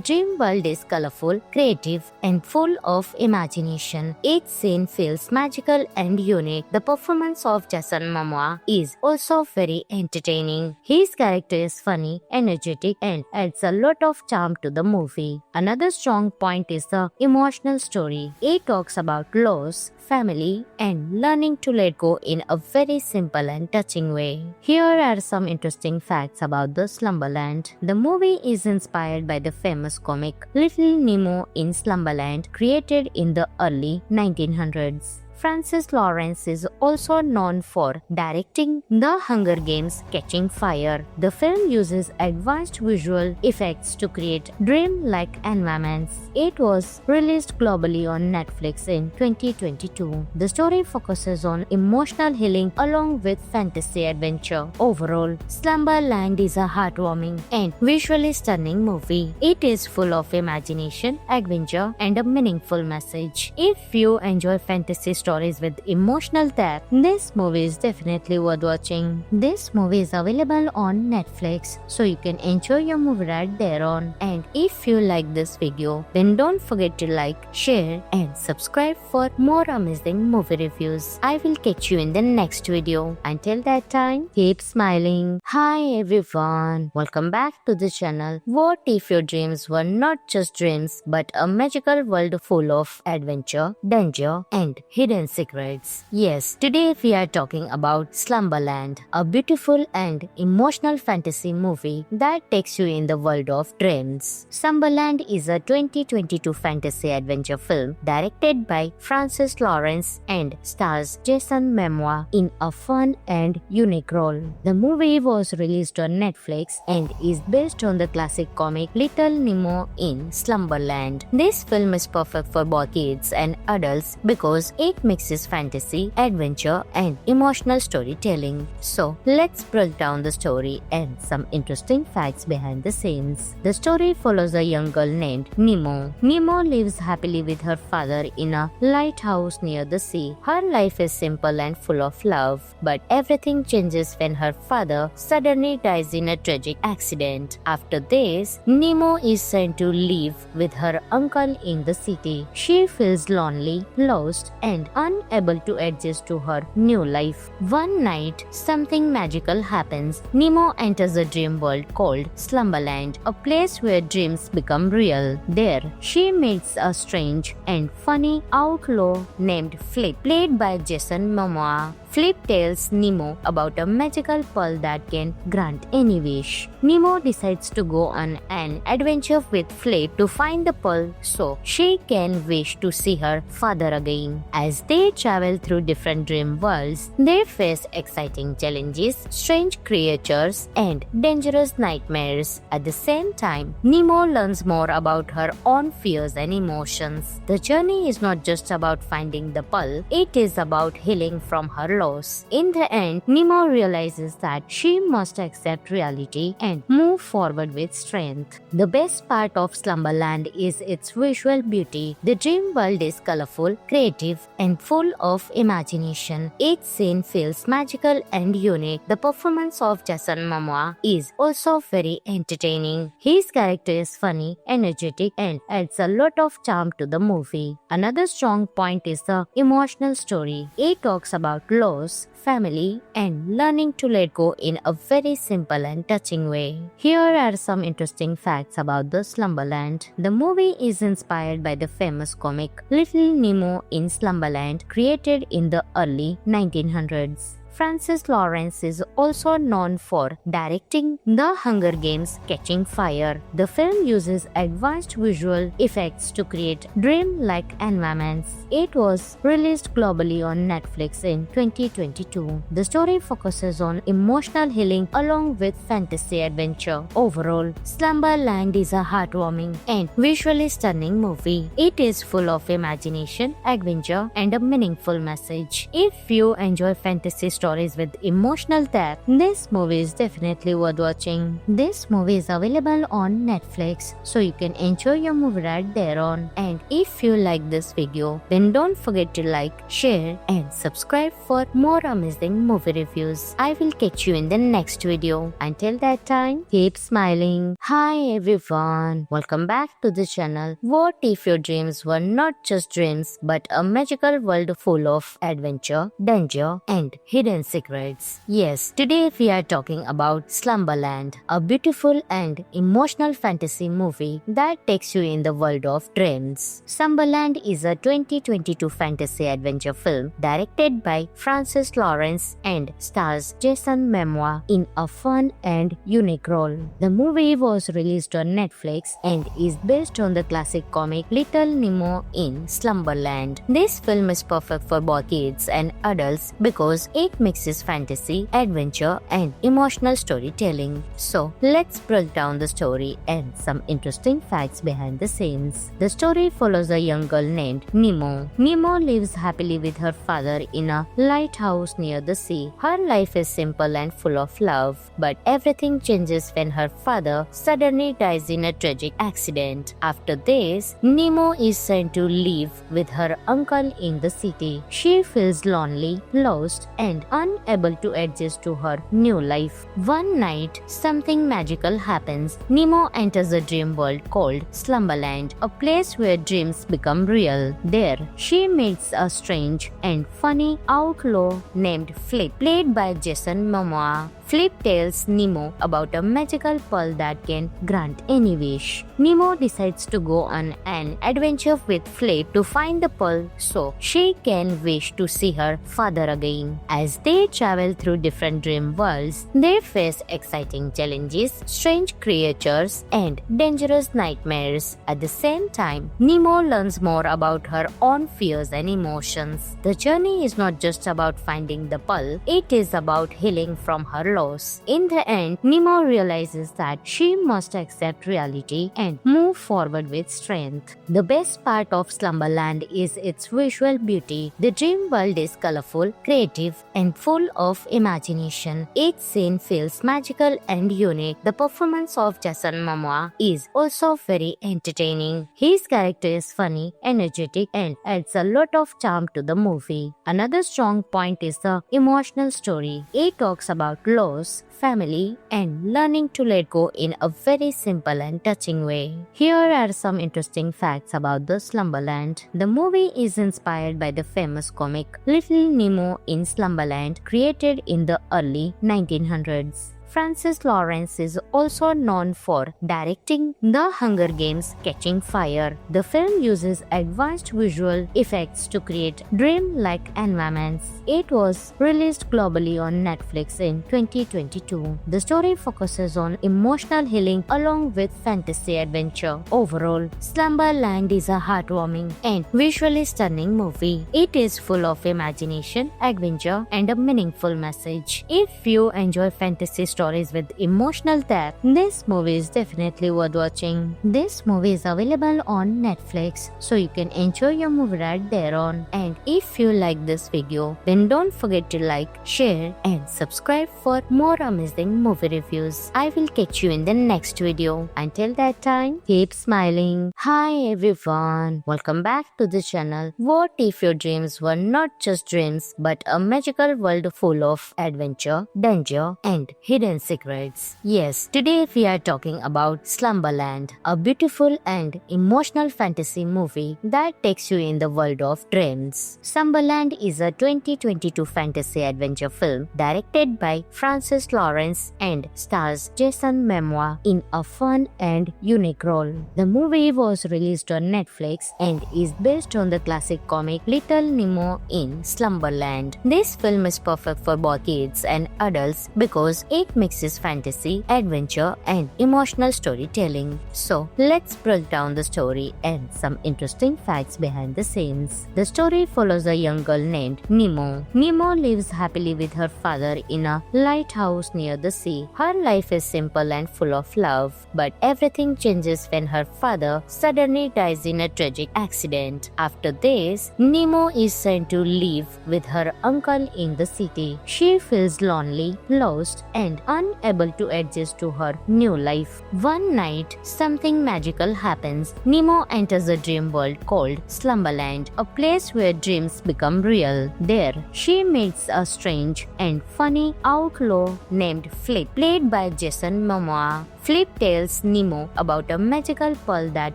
dream world is colorful, creative, and full of imagination. Each scene feels magical and unique. The performance of Jason Momoa is also very entertaining. His character is funny, energetic, and adds a lot of charm to the movie. Another strong point is the emotional story. It talks about loss, family, and learning to let go in a very simple and touching way. Here are some interesting facts about the Slumberland. The movie is inspired by the famous comic Little Nemo in Slumberland, created in the early 1900s. Francis Lawrence is also known for directing The Hunger Games: Catching Fire. The film uses advanced visual effects to create dream-like environments. It was released globally on Netflix in 2022. The story focuses on emotional healing along with fantasy adventure. Overall, Slumberland is a heartwarming and visually stunning movie. It is full of imagination, adventure, and a meaningful message. If you enjoy fantasy stories with emotional depth, this movie is definitely worth watching. This movie is available on Netflix, so you can enjoy your movie right there on. And if you like this video, then don't forget to like, share, and subscribe for more amazing movie reviews. I will catch you in the next video. Until that time, keep smiling. Hi everyone, welcome back to the channel. What if your dreams were not just dreams but a magical world full of adventure, danger, and hidden secrets? Yes, today we are talking about Slumberland, a beautiful and emotional fantasy movie that takes you in the world of dreams. Slumberland is a 2022 fantasy adventure film directed by Francis Lawrence and stars Jason Momoa in a fun and unique role. The movie was released on Netflix and is based on the classic comic Little Nemo in Slumberland. This film is perfect for both kids and adults because it mixes fantasy, adventure, and emotional storytelling. So, let's break down the story and some interesting facts behind the scenes. The story follows a young girl named Nemo. Nemo lives happily with her father in a lighthouse near the sea. Her life is simple and full of love, but everything changes when her father suddenly dies in a tragic accident. After this, Nemo is sent to live with her uncle in the city. She feels lonely, lost, and unable to adjust to her new life. One night, something magical happens. Nemo enters a dream world called Slumberland, a place where dreams become real. There, she meets a strange and funny outlaw named Flip, played by Jason Momoa. Flip tells Nemo about a magical pearl that can grant any wish. Nemo decides to go on an adventure with Flip to find the pearl so she can wish to see her father again. As they travel through different dream worlds, they face exciting challenges, strange creatures, and dangerous nightmares. At the same time, Nemo learns more about her own fears and emotions. The journey is not just about finding the pearl, it is about healing from her loss. In the end, Nemo realizes that she must accept reality and move forward with strength. The best part of Slumberland is its visual beauty. The dream world is colorful, creative, and full of imagination. Each scene feels magical and unique. The performance of Jason Momoa is also very entertaining. His character is funny, energetic, and adds a lot of charm to the movie. Another strong point is the emotional story. It talks about loss, family, and learning to let go in a very simple and touching way. Here are some interesting facts about the Slumberland. The movie is inspired by the famous comic Little Nemo in Slumberland, created in the early 1900s. Francis Lawrence is also known for directing The Hunger Games: Catching Fire. The film uses advanced visual effects to create dream-like environments. It was released globally on Netflix in 2022. The story focuses on emotional healing along with fantasy adventure. Overall, Slumberland is a heartwarming and visually stunning movie. It is full of imagination, adventure, and a meaningful message. If you enjoy fantasy stories with emotional depth, this movie is definitely worth watching. This movie is available on Netflix, so you can enjoy your movie right there on. And if you like this video, then don't forget to like, share, and subscribe for more amazing movie reviews. I will catch you in the next video. Until that time, keep smiling. Hi everyone, welcome back to the channel. What if your dreams were not just dreams but a magical world full of adventure, danger, and hidden hidden secrets. Yes, today we are talking about Slumberland, a beautiful and emotional fantasy movie that takes you in the world of dreams. Slumberland is a 2022 fantasy adventure film directed by Francis Lawrence and stars Jason Momoa in a fun and unique role. The movie was released on Netflix and is based on the classic comic Little Nemo in Slumberland. This film is perfect for both kids and adults because it mixes fantasy, adventure, and emotional storytelling. So, let's break down the story and some interesting facts behind the scenes. The story follows a young girl named Nemo. Nemo lives happily with her father in a lighthouse near the sea. Her life is simple and full of love, but everything changes when her father suddenly dies in a tragic accident. After this, Nemo is sent to live with her uncle in the city. She feels lonely, lost, and unable to adjust to her new life. One night, something magical happens. Nemo enters a dream world called Slumberland, a place where dreams become real. There, she meets a strange and funny outlaw named Flip, played by Jason Momoa. Flip tells Nemo about a magical pearl that can grant any wish. Nemo decides to go on an adventure with Flip to find the pearl so she can wish to see her father again. As they travel through different dream worlds, they face exciting challenges, strange creatures, and dangerous nightmares. At the same time, Nemo learns more about her own fears and emotions. The journey is not just about finding the pearl, it is about healing from her loss. In the end, Nemo realizes that she must accept reality and move forward with strength. The best part of Slumberland is its visual beauty. The dream world is colorful, creative, and full of imagination. Each scene feels magical and unique. The performance of Jason Momoa is also very entertaining. His character is funny, energetic, and adds a lot of charm to the movie. Another strong point is the emotional story. It talks about loss, family, and learning to let go in a very simple and touching way. Here are some interesting facts about the Slumberland. The movie is inspired by the famous comic Little Nemo in Slumberland, created in the early 1900s. Francis Lawrence is also known for directing The Hunger Games: Catching Fire. The film uses advanced visual effects to create dream-like environments. It was released globally on Netflix in 2022. The story focuses on emotional healing along with fantasy adventure. Overall, Slumberland is a heartwarming and visually stunning movie. It is full of imagination, adventure, and a meaningful message. If you enjoy fantasy stories with emotional depth, this movie is definitely worth watching. This movie is available on Netflix, so you can enjoy your movie right there on. And if you like this video, then don't forget to like, share, and subscribe for more amazing movie reviews. I will catch you in the next video. Until that time, keep smiling. Hi everyone, welcome back to the channel. What if your dreams were not just dreams but a magical world full of adventure, danger, and hidden secrets? Yes, today we are talking about Slumberland, a beautiful and emotional fantasy movie that takes you in the world of dreams. Slumberland is a 2022 fantasy adventure film directed by Francis Lawrence and stars Jason Momoa in a fun and unique role. The movie was released on Netflix and is based on the classic comic Little Nemo in Slumberland. This film is perfect for both kids and adults because it mixes fantasy, adventure, and emotional storytelling. So, let's break down the story and some interesting facts behind the scenes. The story follows a young girl named Nemo. Nemo lives happily with her father in a lighthouse near the sea. Her life is simple and full of love, but everything changes when her father suddenly dies in a tragic accident. After this, Nemo is sent to live with her uncle in the city. She feels lonely, lost, and unable to adjust to her new life. One night, something magical happens. Nemo enters a dream world called Slumberland, a place where dreams become real. There, she meets a strange and funny outlaw named Flip, played by Jason Momoa. Flip tells Nemo about a magical pearl that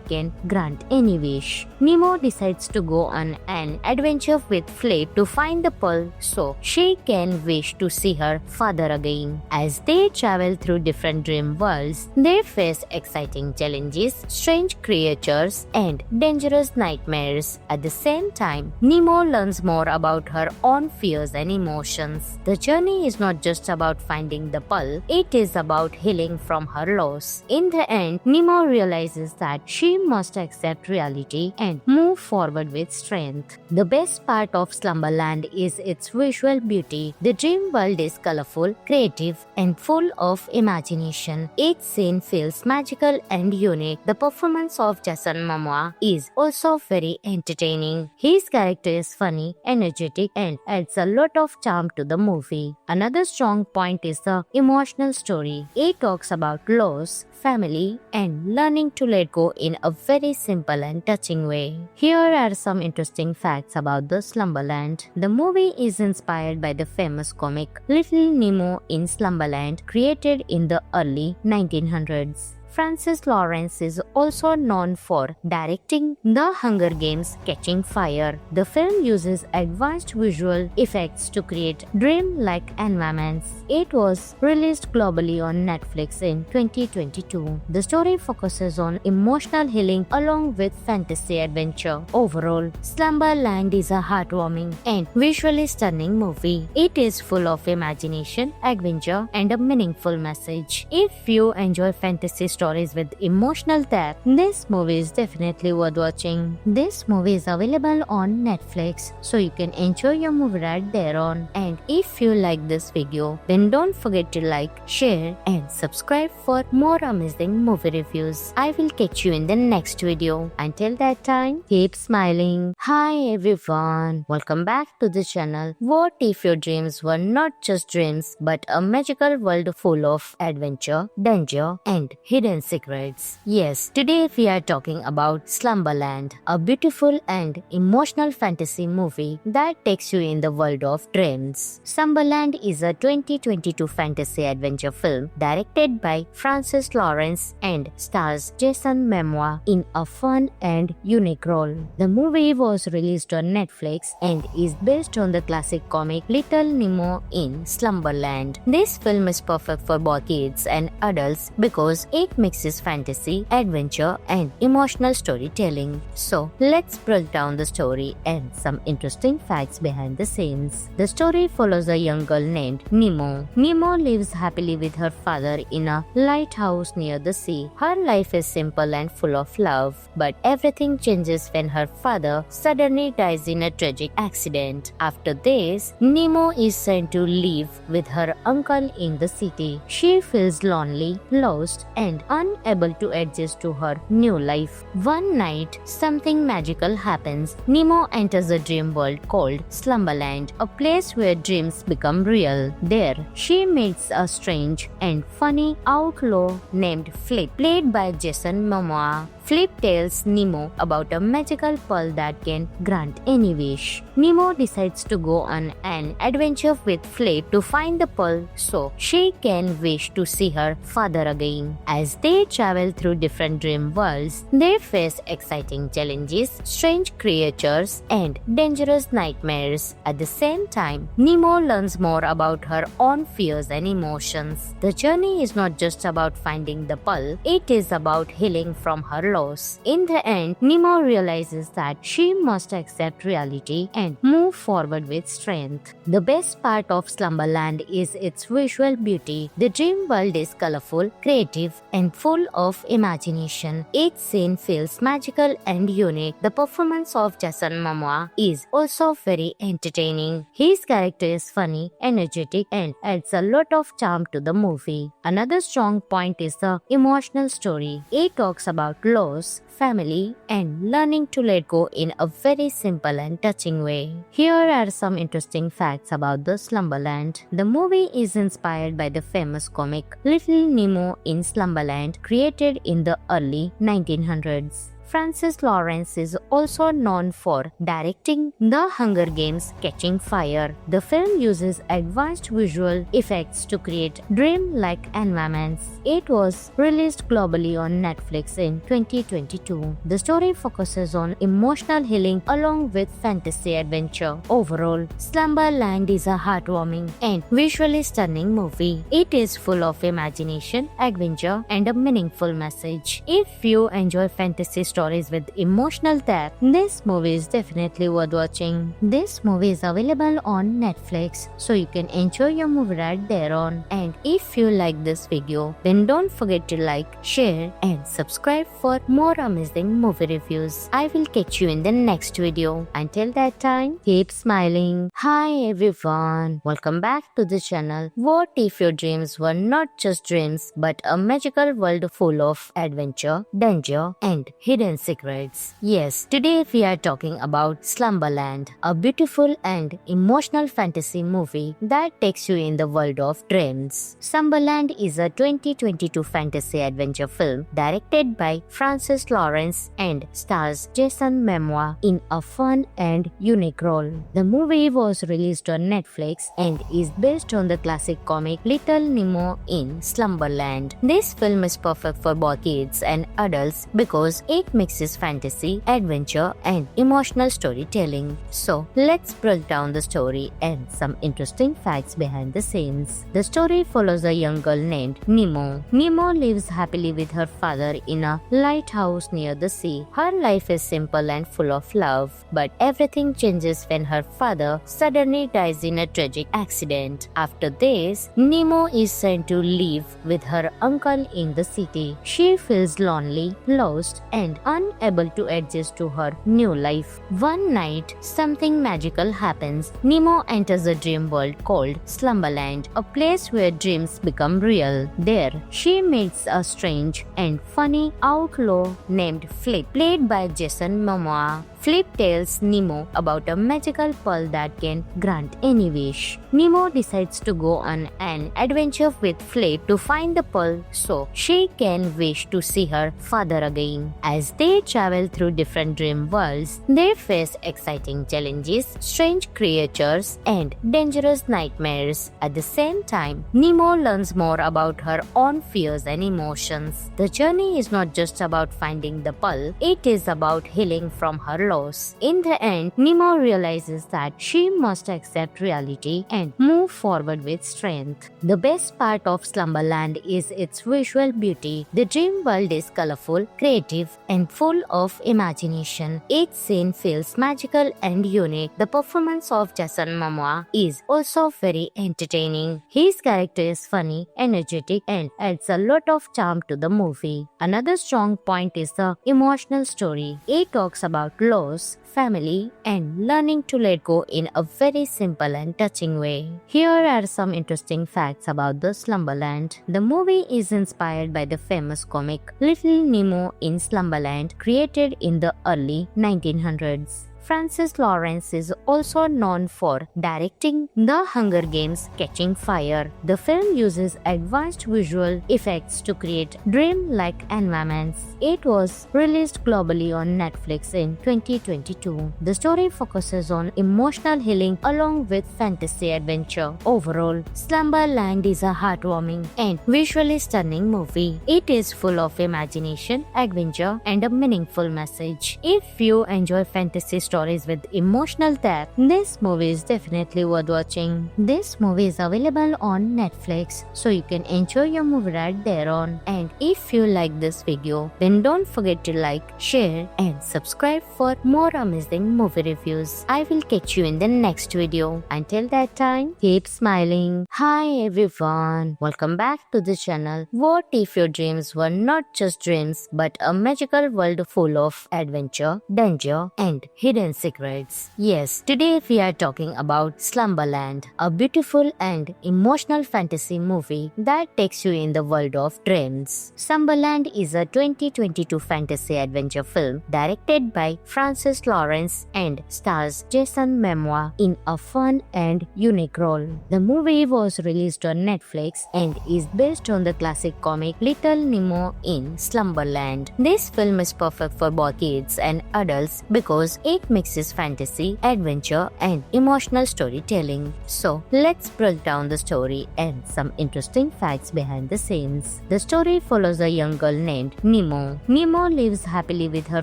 can grant any wish. Nemo decides to go on an adventure with Flip to find the pearl so she can wish to see her father again. As they travel through different dream worlds, they face exciting challenges, strange creatures, and dangerous nightmares. At the same time, Nemo learns more about her own fears and emotions. The journey is not just about finding the pearl, it is about healing from her loss. In the end, Nemo realizes that she must accept reality and move forward with strength. The best part of Slumberland is its visual beauty. The dream world is colorful, creative, and full of imagination. Each scene feels magical and unique. The performance of Jason Momoa is also very entertaining. His character is funny, energetic, and adds a lot of charm to the movie. Another strong point is the emotional story. It talks about loss, family, and learning to let go in a very simple and touching way. Here are some interesting facts about the Slumberland. The movie is inspired by the famous comic Little Nemo in Slumberland, created in the early 1900s. Francis Lawrence is also known for directing The Hunger Games: Catching Fire. The film uses advanced visual effects to create dream-like environments. It was released globally on Netflix in 2022. The story focuses on emotional healing along with fantasy adventure. Overall, Slumberland is a heartwarming and visually stunning movie. It is full of imagination, adventure, and a meaningful message. If you enjoy fantasy stories with emotional depth, this movie is definitely worth watching. This movie is available on Netflix, so you can enjoy your movie right there on. And if you like this video, then don't forget to like, share, and subscribe for more amazing movie reviews. I will catch you in the next video. Until that time, keep smiling. Hi everyone, welcome back to the channel. What if your dreams were not just dreams but a magical world full of adventure, danger, and hidden secrets? Yes, today we are talking about Slumberland, a beautiful and emotional fantasy movie that takes you in the world of dreams. Slumberland is a 2022 fantasy adventure film directed by Francis Lawrence and stars Jason Momoa in a fun and unique role. The movie was released on Netflix and is based on the classic comic Little Nemo in Slumberland. This film is perfect for both kids and adults because it mixes fantasy, adventure, and emotional storytelling. So, let's break down the story and some interesting facts behind the scenes. The story follows a young girl named Nemo. Nemo lives happily with her father in a lighthouse near the sea. Her life is simple and full of love, but everything changes when her father suddenly dies in a tragic accident. After this, Nemo is sent to live with her uncle in the city. She feels lonely, lost, and unable to adjust to her new life. One night, something magical happens. Nemo enters a dream world called Slumberland, a place where dreams become real. There, she meets a strange and funny outlaw named Flip, played by Jason Momoa. Flip tells Nemo about a magical pearl that can grant any wish. Nemo decides to go on an adventure with Flip to find the pearl so she can wish to see her father again. As they travel through different dream worlds, they face exciting challenges, strange creatures, and dangerous nightmares. At the same time, Nemo learns more about her own fears and emotions. The journey is not just about finding the pearl, it is about healing from her loss. In the end, Nemo realizes that she must accept reality and move forward with strength. The best part of Slumberland is its visual beauty. The dream world is colorful, creative, and full of imagination. Each scene feels magical and unique. The performance of Jason Momoa is also very entertaining. His character is funny, energetic, and adds a lot of charm to the movie. Another strong point is the emotional story. It talks about loss, family, and learning to let go in a very simple and touching way. Here are some interesting facts about the Slumberland. The movie is inspired by the famous comic Little Nemo in Slumberland, created in the early 1900s. Francis Lawrence is also known for directing The Hunger Games: Catching Fire. The film uses advanced visual effects to create dream-like environments. It was released globally on Netflix in 2022. The story focuses on emotional healing along with fantasy adventure. Overall, Slumberland is a heartwarming and visually stunning movie. It is full of imagination, adventure, and a meaningful message. If you enjoy fantasy stories with emotional depth, this movie is definitely worth watching. This movie is available on Netflix, so you can enjoy your movie right there on. And if you like this video, then don't forget to like, share, and subscribe for more amazing movie reviews. I will catch you in the next video. Until that time, keep smiling. Hi everyone, welcome back to the channel. What if your dreams were not just dreams but a magical world full of adventure, danger, and hidden secrets? Yes, today we are talking about Slumberland, a beautiful and emotional fantasy movie that takes you in the world of dreams. Slumberland is a 2022 fantasy adventure film directed by Francis Lawrence and stars Jason Momoa in a fun and unique role. The movie was released on Netflix and is based on the classic comic Little Nemo in Slumberland. This film is perfect for both kids and adults because it mixes fantasy, adventure, and emotional storytelling. So, let's break down the story and some interesting facts behind the scenes. The story follows a young girl named Nemo. Nemo lives happily with her father in a lighthouse near the sea. Her life is simple and full of love, but everything changes when her father suddenly dies in a tragic accident. After this, Nemo is sent to live with her uncle in the city. She feels lonely, lost, and unable to adjust to her new life. One night, something magical happens. Nemo enters a dream world called Slumberland, a place where dreams become real. There, she meets a strange and funny outlaw named Flip, played by Jason Momoa. Flip tells Nemo about a magical pearl that can grant any wish. Nemo decides to go on an adventure with Flip to find the pearl so she can wish to see her father again. As they travel through different dream worlds, they face exciting challenges, strange creatures, and dangerous nightmares. At the same time, Nemo learns more about her own fears and emotions. The journey is not just about finding the pearl, it is about healing from her loss. In the end, Nemo realizes that she must accept reality and move forward with strength. The best part of Slumberland is its visual beauty. The dream world is colorful, creative, and full of imagination. Each scene feels magical and unique. The performance of Jason Momoa is also very entertaining. His character is funny, energetic, and adds a lot of charm to the movie. Another strong point is the emotional story. It talks about loss, family, and learning to let go in a very simple and touching way. Here are some interesting facts about the Slumberland. The movie is inspired by the famous comic Little Nemo in Slumberland, created in the early 1900s. Francis Lawrence is also known for directing The Hunger Games: Catching Fire. The film uses advanced visual effects to create dream-like environments. It was released globally on Netflix in 2022. The story focuses on emotional healing along with fantasy adventure. Overall, Slumberland is a heartwarming and visually stunning movie. It is full of imagination, adventure, and a meaningful message. If you enjoy fantasy stories with emotional depth, this movie is definitely worth watching. This movie is available on Netflix, so you can enjoy your movie right there on. And if you like this video, then don't forget to like, share, and subscribe for more amazing movie reviews. I will catch you in the next video. Until that time, keep smiling. Hi everyone, welcome back to the channel. What if your dreams were not just dreams but a magical world full of adventure, danger, and hidden hidden secrets. Yes, today we are talking about Slumberland, a beautiful and emotional fantasy movie that takes you in the world of dreams. Slumberland is a 2022 fantasy adventure film directed by Francis Lawrence and stars Jason Momoa in a fun and unique role. The movie was released on Netflix and is based on the classic comic Little Nemo in Slumberland. This film is perfect for both kids and adults because it mixes fantasy, adventure, and emotional storytelling. So, let's break down the story and some interesting facts behind the scenes. The story follows a young girl named Nemo. Nemo lives happily with her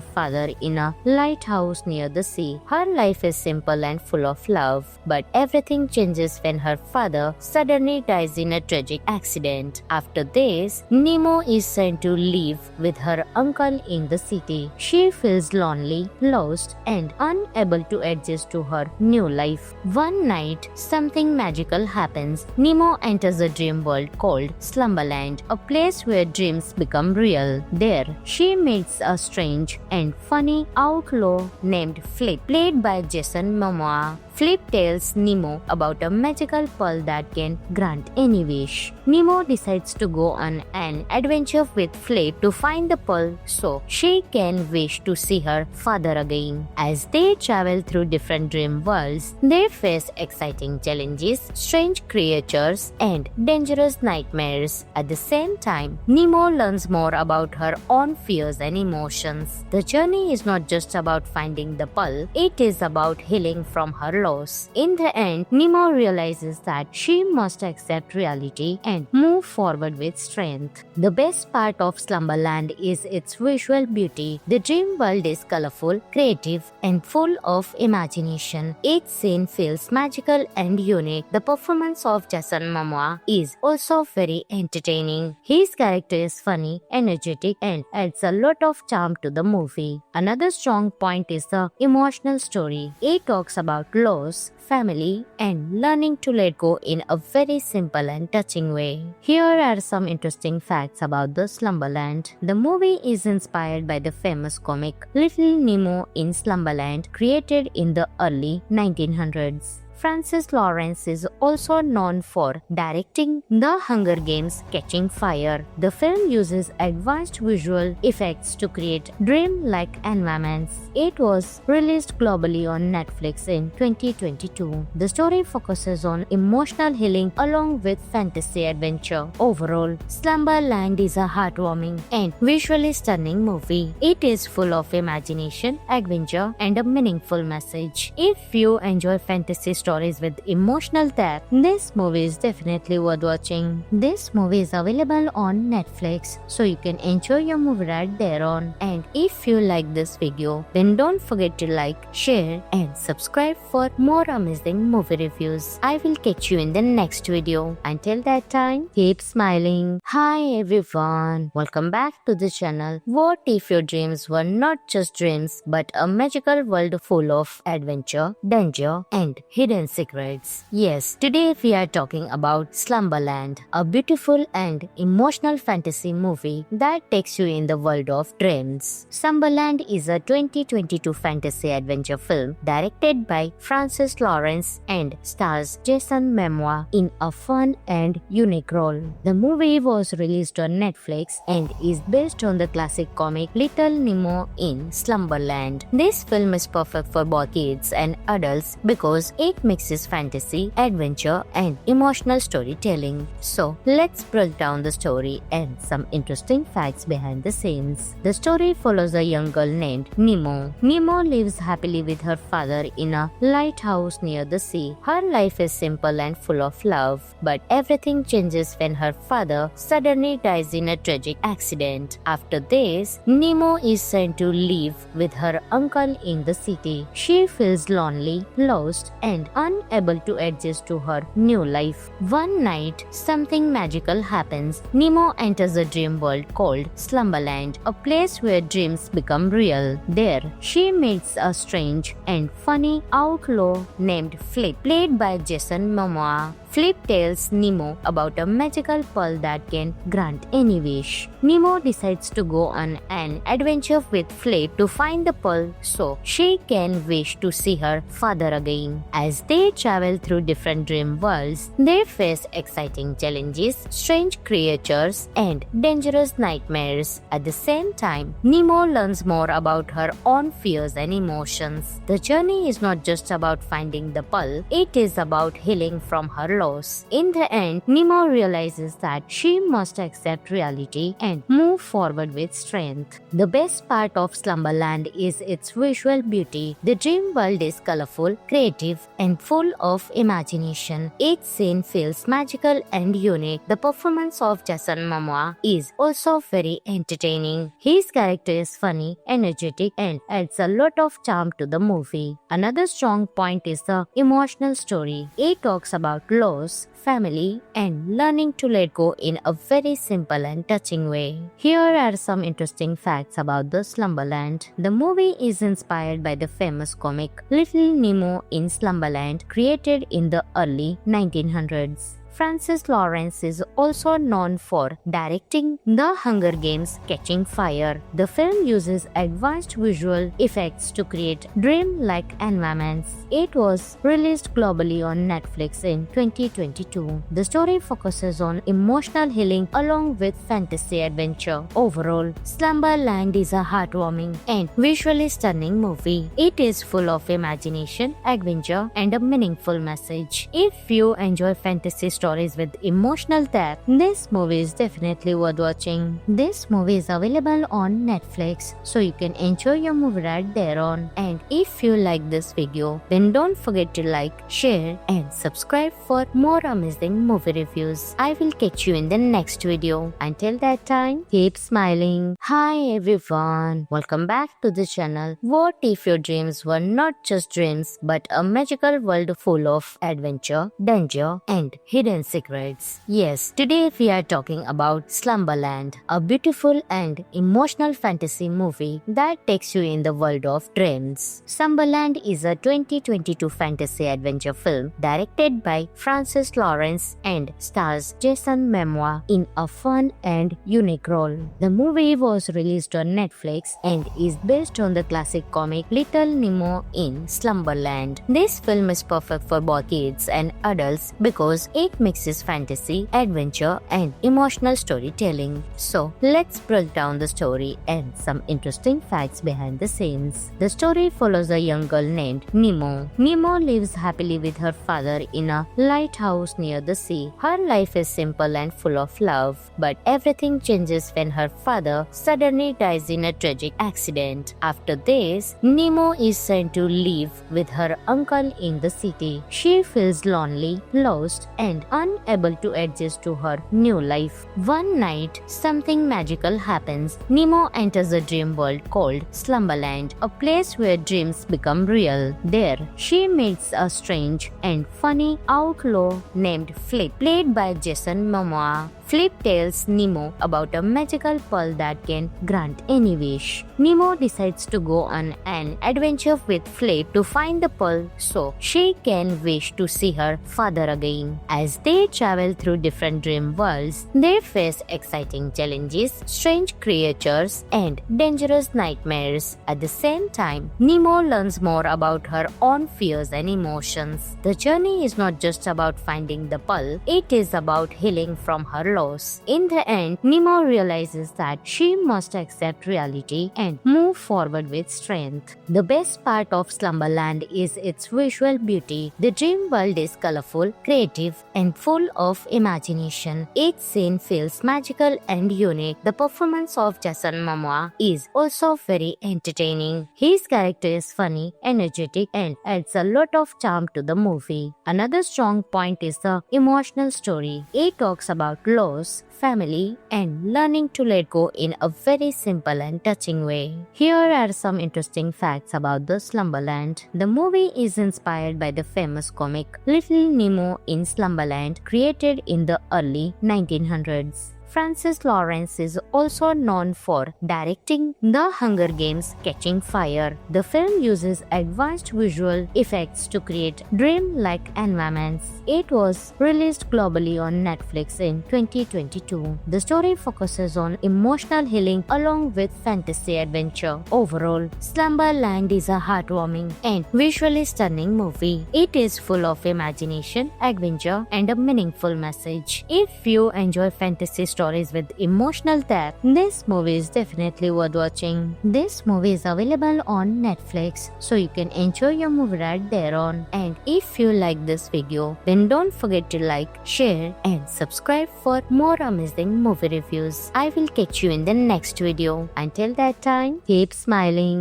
father in a lighthouse near the sea. Her life is simple and full of love, but everything changes when her father suddenly dies in a tragic accident. After this, Nemo is sent to live with her uncle in the city. She feels lonely, lost, and unable to adjust to her new life. One night, something magical happens. Nemo enters a dream world called Slumberland, a place where dreams become real. There, she meets a strange and funny outlaw named Flip, played by Jason Momoa. Flip tells Nemo about a magical pearl that can grant any wish. Nemo decides to go on an adventure with Flip to find the pearl so she can wish to see her father again. As they travel through different dream worlds, they face exciting challenges, strange creatures, and dangerous nightmares. At the same time, Nemo learns more about her own fears and emotions. The journey is not just about finding the pearl, it is about healing from her loss. In the end, Nemo realizes that she must accept reality and move forward with strength. The best part of Slumberland is its visual beauty. The dream world is colorful, creative, and full of imagination. Each scene feels magical and unique. The performance of Jason Momoa is also very entertaining. His character is funny, energetic, and adds a lot of charm to the movie. Another strong point is the emotional story. It talks about loss, family, and learning to let go in a very simple and touching way. Here are some interesting facts about the Slumberland. The movie is inspired by the famous comic Little Nemo in Slumberland, created in the early 1900s. Francis Lawrence is also known for directing The Hunger Games: Catching Fire. The film uses advanced visual effects to create dream-like environments. It was released globally on Netflix in 2022. The story focuses on emotional healing along with fantasy adventure. Overall, Slumberland is a heartwarming and visually stunning movie. It is full of imagination, adventure, and a meaningful message. If you enjoy fantasy stories with emotional depth, this movie is definitely worth watching. This movie is available on Netflix, so you can enjoy your movie right there on. And if you like this video, then don't forget to like, share, and subscribe for more amazing movie reviews. I will catch you in the next video. Until that time, keep smiling. Hi everyone, welcome back to the channel. What if your dreams were not just dreams but a magical world full of adventure, danger, and hidden secrets? Yes, today we are talking about Slumberland, a beautiful and emotional fantasy movie that takes you in the world of dreams. Slumberland is a 2022 fantasy adventure film directed by Francis Lawrence and stars Jason Momoa in a fun and unique role. The movie was released on Netflix and is based on the classic comic Little Nemo in Slumberland. This film is perfect for both kids and adults because it mixes fantasy, adventure, and emotional storytelling. So, let's break down the story and some interesting facts behind the scenes. The story follows a young girl named Nemo. Nemo lives happily with her father in a lighthouse near the sea. Her life is simple and full of love, but everything changes when her father suddenly dies in a tragic accident. After this, Nemo is sent to live with her uncle in the city. She feels lonely, lost, and unable to adjust to her new life. One night, something magical happens. Nemo enters a dream world called Slumberland, a place where dreams become real. There, she meets a strange and funny outlaw named Flip, played by Jason Momoa. Flip tells Nemo about a magical pearl that can grant any wish. Nemo decides to go on an adventure with Flip to find the pearl so she can wish to see her father again. As they travel through different dream worlds, they face exciting challenges, strange creatures, and dangerous nightmares. At the same time, Nemo learns more about her own fears and emotions. The journey is not just about finding the pearl, it is about healing from her loss. In the end, Nemo realizes that she must accept reality and move forward with strength. The best part of Slumberland is its visual beauty. The dream world is colorful, creative, and full of imagination. Each scene feels magical and unique. The performance of Jason Momoa is also very entertaining. His character is funny, energetic, and adds a lot of charm to the movie. Another strong point is the emotional story. It talks about loss, family, and learning to let go in a very simple and touching way. Here are some interesting facts about the Slumberland. The movie is inspired by the famous comic Little Nemo in Slumberland, created in the early 1900s. Francis Lawrence is also known for directing The Hunger Games: Catching Fire. The film uses advanced visual effects to create dream-like environments. It was released globally on Netflix in 2022. The story focuses on emotional healing along with fantasy adventure. Overall, Slumberland is a heartwarming and visually stunning movie. It is full of imagination, adventure, and a meaningful message. If you enjoy fantasy stories with emotional depth, this movie is definitely worth watching. This movie is available on Netflix, so you can enjoy your movie right there on. And if you like this video, then don't forget to like, share, and subscribe for more amazing movie reviews. I will catch you in the next video. Until that time, keep smiling. Hi everyone, welcome back to the channel. What if your dreams were not just dreams but a magical world full of adventure, danger, and hidden secrets? Yes, today we are talking about Slumberland, a beautiful and emotional fantasy movie that takes you in the world of dreams. Slumberland is a 2022 fantasy adventure film directed by Francis Lawrence and stars Jason Momoa in a fun and unique role. The movie was released on Netflix and is based on the classic comic Little Nemo in Slumberland. This film is perfect for both kids and adults because it mixes fantasy, adventure, and emotional storytelling. So, let's break down the story and some interesting facts behind the scenes. The story follows a young girl named Nemo. Nemo lives happily with her father in a lighthouse near the sea. Her life is simple and full of love, but everything changes when her father suddenly dies in a tragic accident. After this, Nemo is sent to live with her uncle in the city. She feels lonely, lost, and unable to adjust to her new life. One night, something magical happens. Nemo enters a dream world called Slumberland, a place where dreams become real. There, she meets a strange and funny outlaw named Flip, played by Jason Momoa. Flip tells Nemo about a magical pearl that can grant any wish. Nemo decides to go on an adventure with Flip to find the pearl so she can wish to see her father again. As they travel through different dream worlds, they face exciting challenges, strange creatures, and dangerous nightmares. At the same time, Nemo learns more about her own fears and emotions. The journey is not just about finding the pearl, it is about healing from her loss. In the end, Nemo realizes that she must accept reality and move forward with strength. The best part of Slumberland is its visual beauty. The dream world is colorful, creative, and full of imagination. Each scene feels magical and unique. The performance of Jason Momoa is also very entertaining. His character is funny, energetic, and adds a lot of charm to the movie. Another strong point is the emotional story. It talks about loss, family, and learning to let go in a very simple and touching way. Here are some interesting facts about the Slumberland. The movie is inspired by the famous comic Little Nemo in Slumberland, created in the early 1900s. Francis Lawrence is also known for directing The Hunger Games: Catching Fire. The film uses advanced visual effects to create dream-like environments. It was released globally on Netflix in 2022. The story focuses on emotional healing along with fantasy adventure. Overall, Slumberland is a heartwarming and visually stunning movie. It is full of imagination, adventure, and a meaningful message. If you enjoy fantasy stories with emotional depth, this movie is definitely worth watching. This movie is available on Netflix, so you can enjoy your movie right there on. And if you like this video, then don't forget to like, share, and subscribe for more amazing movie reviews. I will catch you in the next video. Until that time, keep smiling.